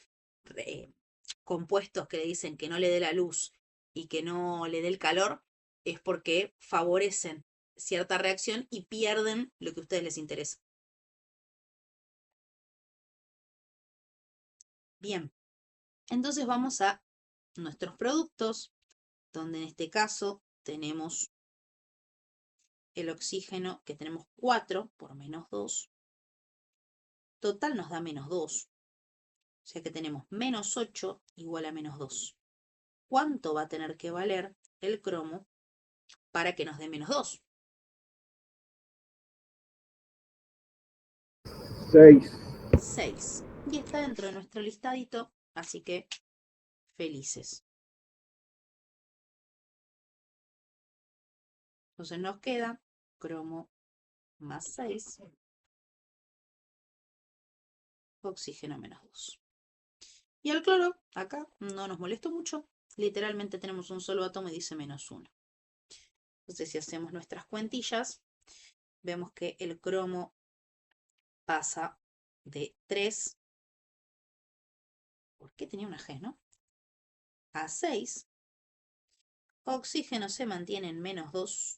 compuestos que le dicen que no le dé la luz y que no le dé el calor, es porque favorecen cierta reacción y pierden lo que a ustedes les interesa. Bien, entonces vamos a nuestros productos, donde en este caso tenemos el oxígeno, que tenemos 4 por menos 2. Total nos da menos 2. O sea que tenemos menos 8 igual a menos 2. ¿Cuánto va a tener que valer el cromo para que nos dé menos 2? 6. 6. Y está dentro de nuestro listadito, así que felices. Entonces nos queda cromo más 6, oxígeno menos 2. Y el cloro, acá no nos molestó mucho. Literalmente tenemos un solo átomo y dice menos 1. Entonces si hacemos nuestras cuentillas, vemos que el cromo pasa de 3, ¿por qué tenía una G, no? A 6. Oxígeno se mantiene en menos 2.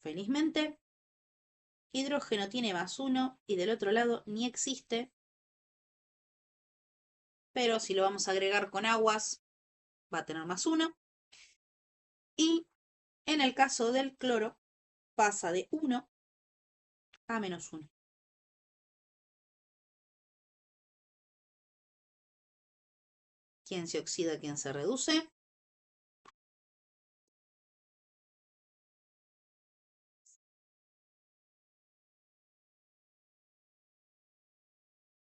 Felizmente. Hidrógeno tiene más 1 y del otro lado ni existe. Pero si lo vamos a agregar con aguas, va a tener más 1. Y en el caso del cloro, pasa de 1 a menos 1. ¿Quién se oxida, quién se reduce?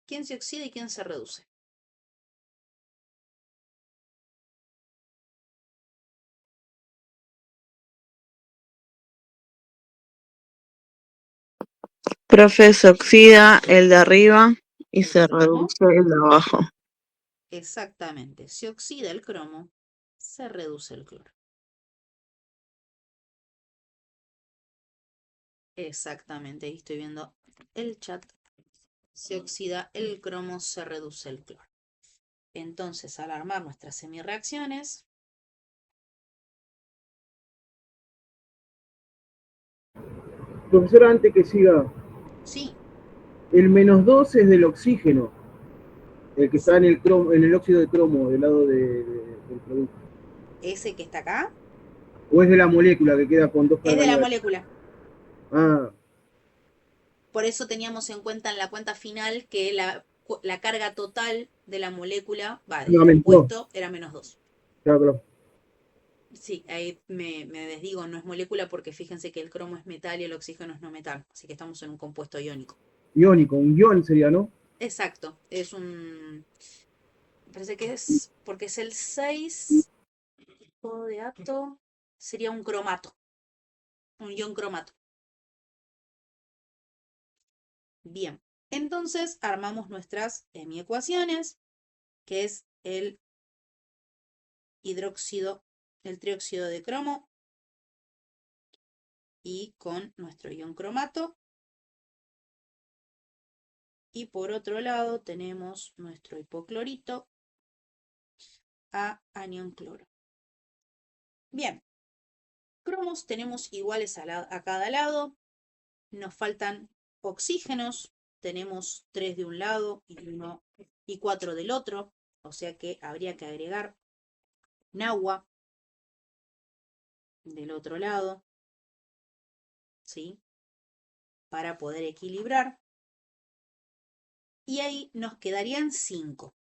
¿Quién se oxida y quién se reduce? Profe, se oxida el de arriba y El se cromo. reduce el de abajo. Exactamente. Se oxida el cromo, se reduce el cloro. Exactamente, ahí estoy viendo el chat. Se oxida el cromo, se reduce el cloro. Entonces, al armar nuestras semirreacciones, Profesora, antes que siga, sí, el -2 es del oxígeno, el que está en el cromo, en el óxido de cromo, del lado del producto. ese que está acá ¿O es de la molécula que queda con 2 es de cargas la negativas? molécula. Ah, Por eso teníamos en cuenta en la cuenta final que la carga total de la molécula, del aumentó. compuesto, era -2. Claro, claro. Sí, ahí me desdigo, no es molécula porque fíjense que el cromo es metal y el oxígeno es no metal, así que estamos en un compuesto iónico. Iónico, un ion sería, ¿no? Exacto, es un... Me parece que es, porque es el 6 tipo de átomo, sería un cromato, un ion cromato. Bien, entonces armamos nuestras hemiecuaciones, que es el trióxido de cromo y con nuestro ion cromato. Y por otro lado tenemos nuestro hipoclorito a anión cloro. Bien, cromos tenemos iguales a cada lado. Nos faltan oxígenos. Tenemos 3 de un lado y 4 del otro. O sea que habría que agregar un agua del otro lado, ¿sí? Para poder equilibrar. Y ahí nos quedarían 5.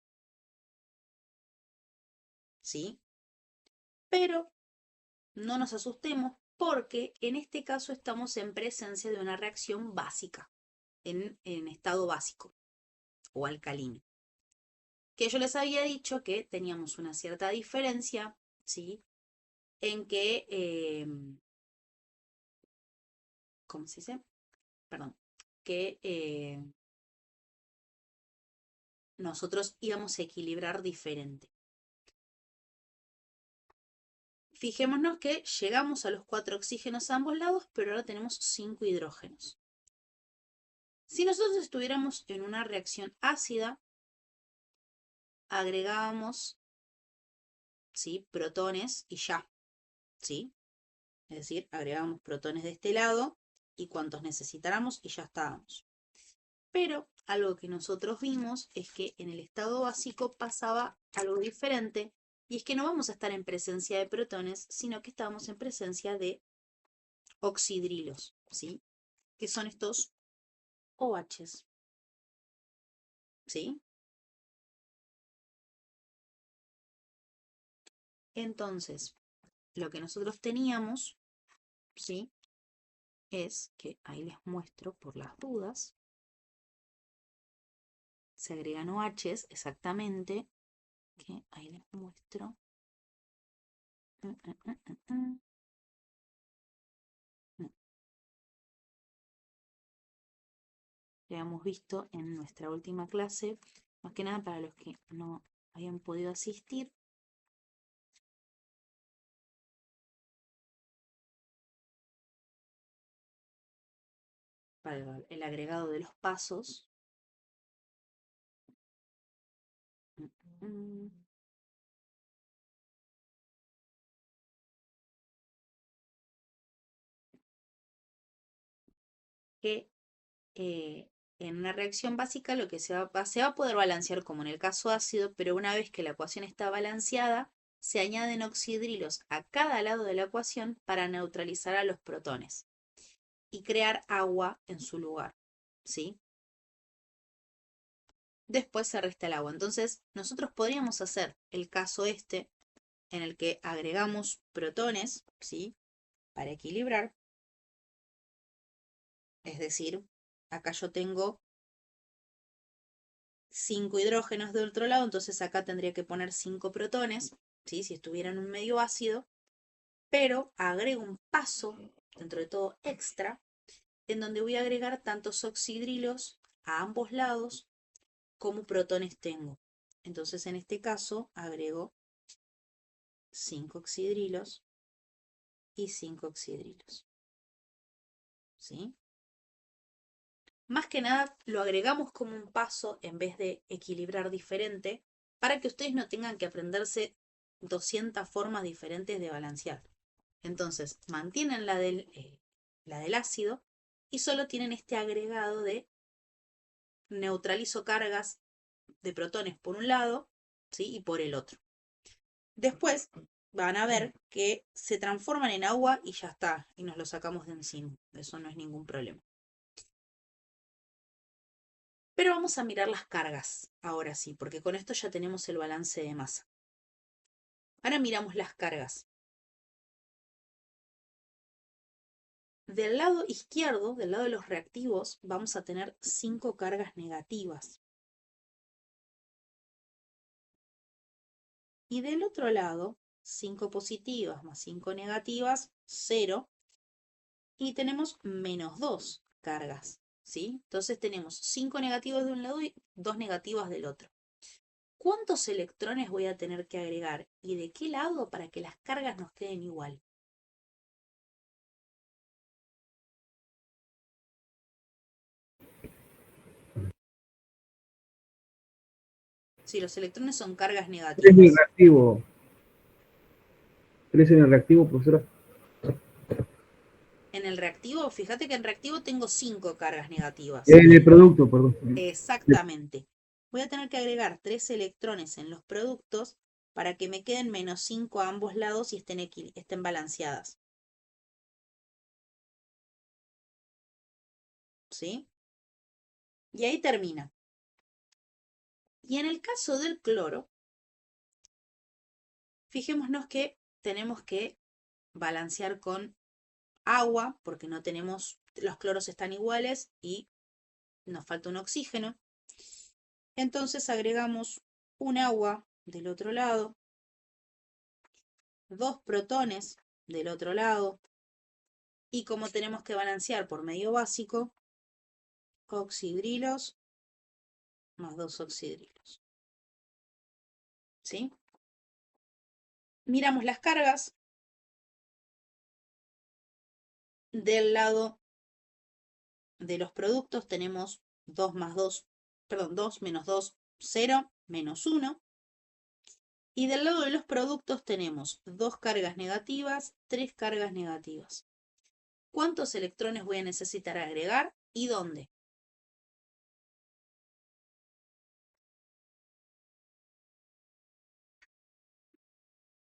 ¿Sí? Pero no nos asustemos porque en este caso estamos en presencia de una reacción básica, en estado básico o alcalino. Que yo les había dicho que teníamos una cierta diferencia, ¿sí? En que, ¿cómo se dice? Perdón, que nosotros íbamos a equilibrar diferente. Fijémonos que llegamos a los 4 oxígenos a ambos lados, pero ahora tenemos 5 hidrógenos. Si nosotros estuviéramos en una reacción ácida, agregábamos, ¿sí?, protones y ya, ¿sí? Es decir, agregábamos protones de este lado y cuantos necesitáramos y ya estábamos. Pero algo que nosotros vimos es que en el estado básico pasaba algo diferente, y es que no vamos a estar en presencia de protones, sino que estamos en presencia de oxidrilos, ¿sí? Que son estos OHs, ¿sí? Entonces, lo que nosotros teníamos, ¿sí?, es que ahí les muestro por las dudas. Se agregan OHs, exactamente, que ahí les muestro. Lo hemos visto en nuestra última clase, más que nada para los que no hayan podido asistir. Para el agregado de los pasos. Que en una reacción básica lo que se va a poder balancear como en el caso ácido, pero una vez que la ecuación está balanceada, se añaden oxidrilos a cada lado de la ecuación para neutralizar a los protones y crear agua en su lugar, ¿sí? Después se resta el agua. Entonces, nosotros podríamos hacer el caso este, en el que agregamos protones, ¿sí?, para equilibrar. Es decir, acá yo tengo 5 hidrógenos de otro lado, entonces acá tendría que poner 5 protones, ¿sí?, si estuviera en un medio ácido, pero agrego un paso, dentro de todo extra, en donde voy a agregar tantos oxidrilos a ambos lados como protones tengo. Entonces en este caso agrego 5 oxidrilos y 5 oxidrilos. ¿Sí? Más que nada lo agregamos como un paso en vez de equilibrar diferente para que ustedes no tengan que aprenderse 200 formas diferentes de balancear. Entonces mantienen la del ácido y solo tienen este agregado de neutralizo cargas de protones por un lado, ¿sí? Y por el otro. Después van a ver que se transforman en agua y ya está, y nos lo sacamos de encima. Eso no es ningún problema. Pero vamos a mirar las cargas, ahora sí, porque con esto ya tenemos el balance de masa. Ahora miramos las cargas. Del lado izquierdo, del lado de los reactivos, vamos a tener 5 cargas negativas. Y del otro lado, 5 positivas más 5 negativas, 0. Y tenemos menos 2 cargas, ¿sí? Entonces tenemos 5 negativos de un lado y 2 negativas del otro. ¿Cuántos electrones voy a tener que agregar? ¿Y de qué lado para que las cargas nos queden igual? Si los electrones son cargas 3 en el negativas. reactivo. 3 en el reactivo, profesora. En el reactivo, fíjate que en reactivo tengo 5 cargas negativas. En el producto, perdón. Exactamente. Voy a tener que agregar 3 electrones en los productos para que me queden menos 5 a ambos lados y estén balanceadas. ¿Sí? Y ahí termina. Y en el caso del cloro, fijémonos que tenemos que balancear con agua, porque no tenemos, los cloros están iguales y nos falta un oxígeno. Entonces agregamos un agua del otro lado, 2 protones del otro lado, y como tenemos que balancear por medio básico, oxidrilos más 2 oxidrilos. ¿Sí? Miramos las cargas. Del lado de los productos tenemos 2 más 2, perdón, 2 menos 2, 0, menos 1. Y del lado de los productos tenemos 2 cargas negativas, 3 cargas negativas. ¿Cuántos electrones voy a necesitar agregar y dónde?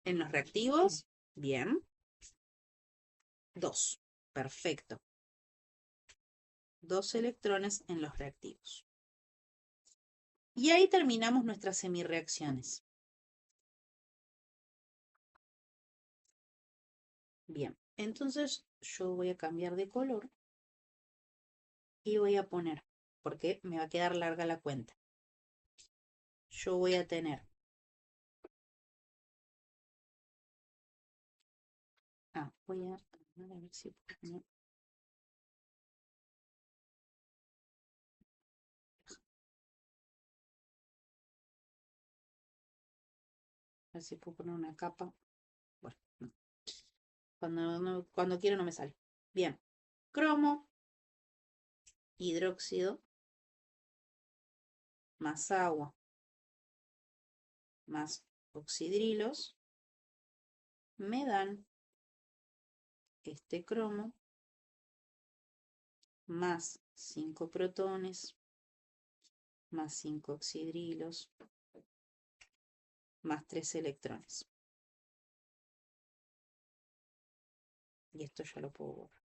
En los reactivos, bien. 2, perfecto. 2 electrones en los reactivos. Y ahí terminamos nuestras semirreacciones. Bien, entonces yo voy a cambiar de color y voy a poner, porque me va a quedar larga la cuenta. Yo voy a tener voy a ver si puedo poner. A ver si puedo poner una capa. Bueno, no. Cuando quiero no me sale. Bien. Cromo, hidróxido, más agua, más oxidrilos, me dan este cromo, más 5 protones, más 5 oxidrilos, más 3 electrones. Y esto ya lo puedo borrar.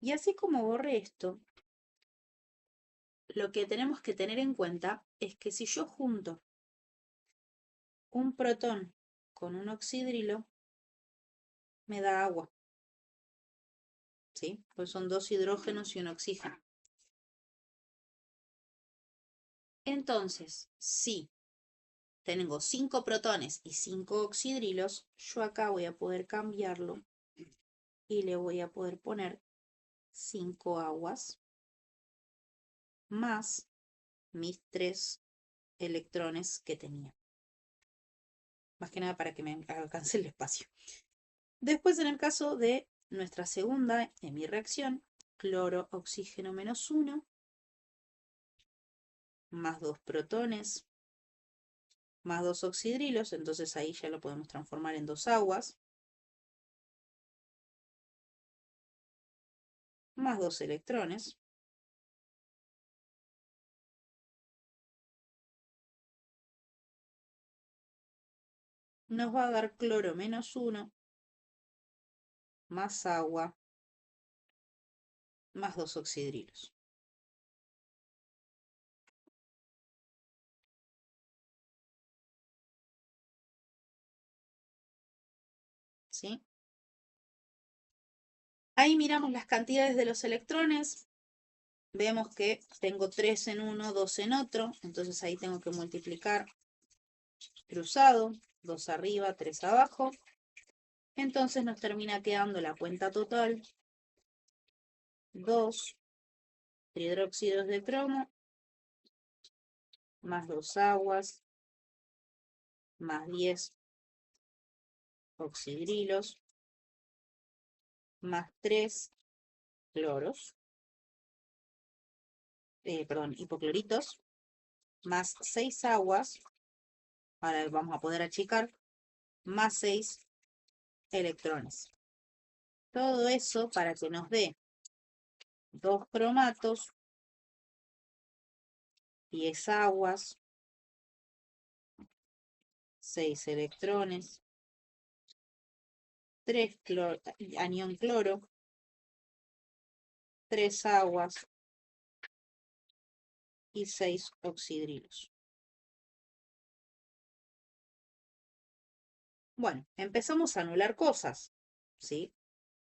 Y así como borré esto, lo que tenemos que tener en cuenta es que si yo junto un protón con un oxidrilo, me da agua. ¿Sí? Pues son 2 hidrógenos y un oxígeno. Entonces, si tengo 5 protones y 5 oxidrilos, yo acá voy a poder cambiarlo y le voy a poder poner 5 aguas más mis 3 electrones que tenía. Más que nada para que me alcance el espacio. Después, en el caso de nuestra segunda, en mi reacción, cloro, oxígeno menos 1, más 2 protones, más 2 oxidrilos, entonces ahí ya lo podemos transformar en 2 aguas, más 2 electrones, nos va a dar cloro menos 1, más agua, más 2 oxidrilos. ¿Sí? Ahí miramos las cantidades de los electrones. Vemos que tengo 3 en uno, 2 en otro. Entonces ahí tengo que multiplicar cruzado. 2 arriba, 3 abajo. Entonces nos termina quedando la cuenta total. 2 trihidróxidos de cromo. Más 2 aguas. Más 10 oxidrilos. Más 3 cloros. Hipocloritos. Más 6 aguas. Ahora vamos a poder achicar. Más 6 electrones. Todo eso para que nos dé 2 cromatos, 10 aguas, 6 electrones, 3 anión cloro, 3 aguas y 6 oxidrilos. Bueno, empezamos a anular cosas, ¿sí?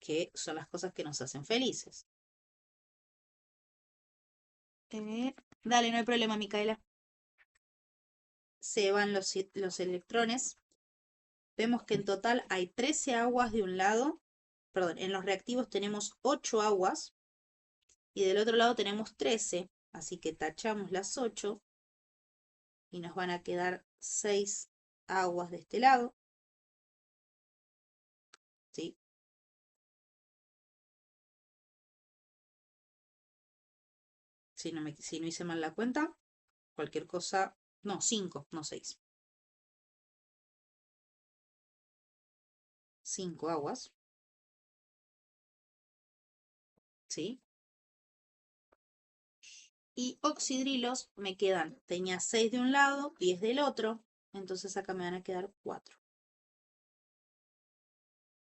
Que son las cosas que nos hacen felices. Dale, no hay problema, Micaela. Se van los electrones. Vemos que en total hay 13 aguas de un lado. Perdón, en los reactivos tenemos 8 aguas. Y del otro lado tenemos 13. Así que tachamos las 8. Y nos van a quedar 6 aguas de este lado. ¿Sí? Si no hice mal la cuenta, cualquier cosa... No, 5, no 6. 5 aguas. ¿Sí? Y oxidrilos me quedan, tenía 6 de un lado, 10 del otro, entonces acá me van a quedar 4.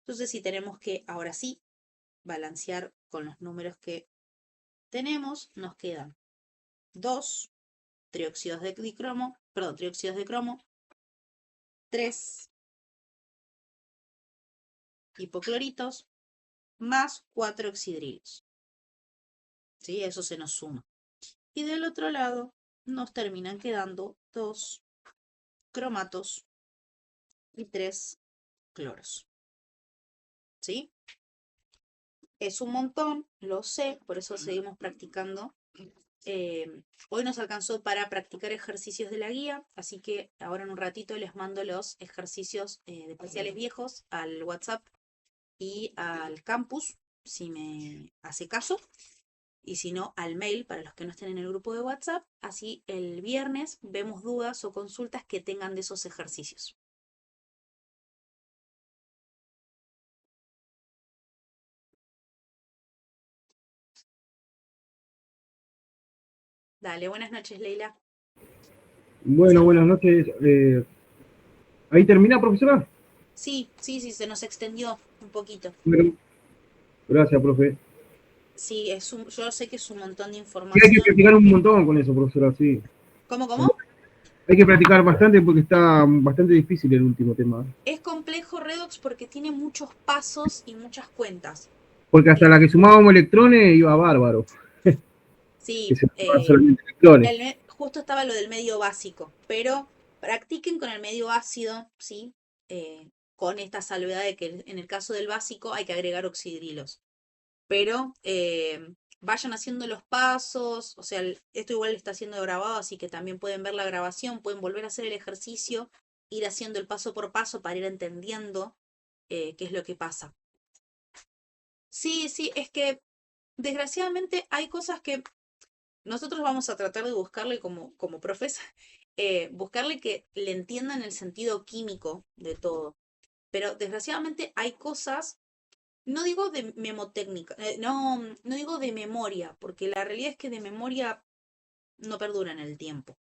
Entonces si tenemos que, ahora sí, balancear con los números que tenemos, nos quedan 2 trióxidos de cromo, 3 hipocloritos, más 4 oxidrilos. ¿Sí? Eso se nos suma. Y del otro lado nos terminan quedando 2 cromatos y 3 cloros. ¿Sí? Es un montón, lo sé, por eso seguimos practicando. Hoy nos alcanzó para practicar ejercicios de la guía, así que ahora en un ratito les mando los ejercicios de parciales viejos al WhatsApp y al campus, si me hace caso. Y si no, al mail para los que no estén en el grupo de WhatsApp. Así el viernes vemos dudas o consultas que tengan de esos ejercicios. Dale, buenas noches, Leila. Bueno, buenas noches. ¿Ahí termina, profesora? Sí, se nos extendió un poquito. Bueno, gracias, profe. Sí, yo sé que es un montón de Sí, hay información. que practicar un montón con eso, profesora, sí. ¿Cómo? Hay que practicar bastante porque está bastante difícil el último tema. Es complejo Redox porque tiene muchos pasos y muchas cuentas. Porque hasta la que sumábamos electrones iba bárbaro. Sí, Que se sumaban solamente electrones. justo estaba lo del medio básico, pero Practiquen con el medio ácido, ¿sí? Con esta salvedad de que en el caso del básico hay que agregar oxidrilos. Pero vayan haciendo los pasos, o sea, esto igual está siendo grabado, así que también pueden ver la grabación, pueden volver a hacer el ejercicio, ir haciendo el paso por paso para ir entendiendo qué es lo que pasa. Sí, sí, es que desgraciadamente hay cosas que nosotros vamos a tratar de buscarle como profes, buscarle que le entiendan el sentido químico de todo. Pero desgraciadamente hay cosas, no digo de memotécnica, no digo de memoria, porque la realidad es que de memoria no perdura en el tiempo.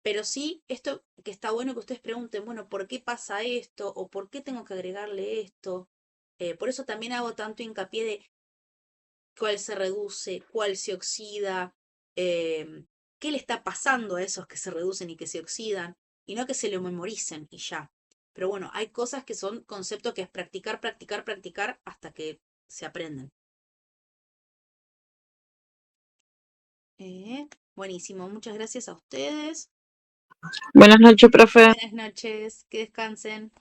Pero sí, esto que está bueno que ustedes pregunten, bueno, ¿por qué pasa esto? ¿O por qué tengo que agregarle esto? Por eso también hago tanto hincapié de cuál se reduce, cuál se oxida, qué le está pasando a esos que se reducen y que se oxidan, y no que se lo memoricen y ya. Pero bueno, hay cosas que son conceptos que es practicar, practicar, practicar hasta que se aprenden. Buenísimo, muchas gracias a ustedes. Buenas noches, profe. Buenas noches, que descansen.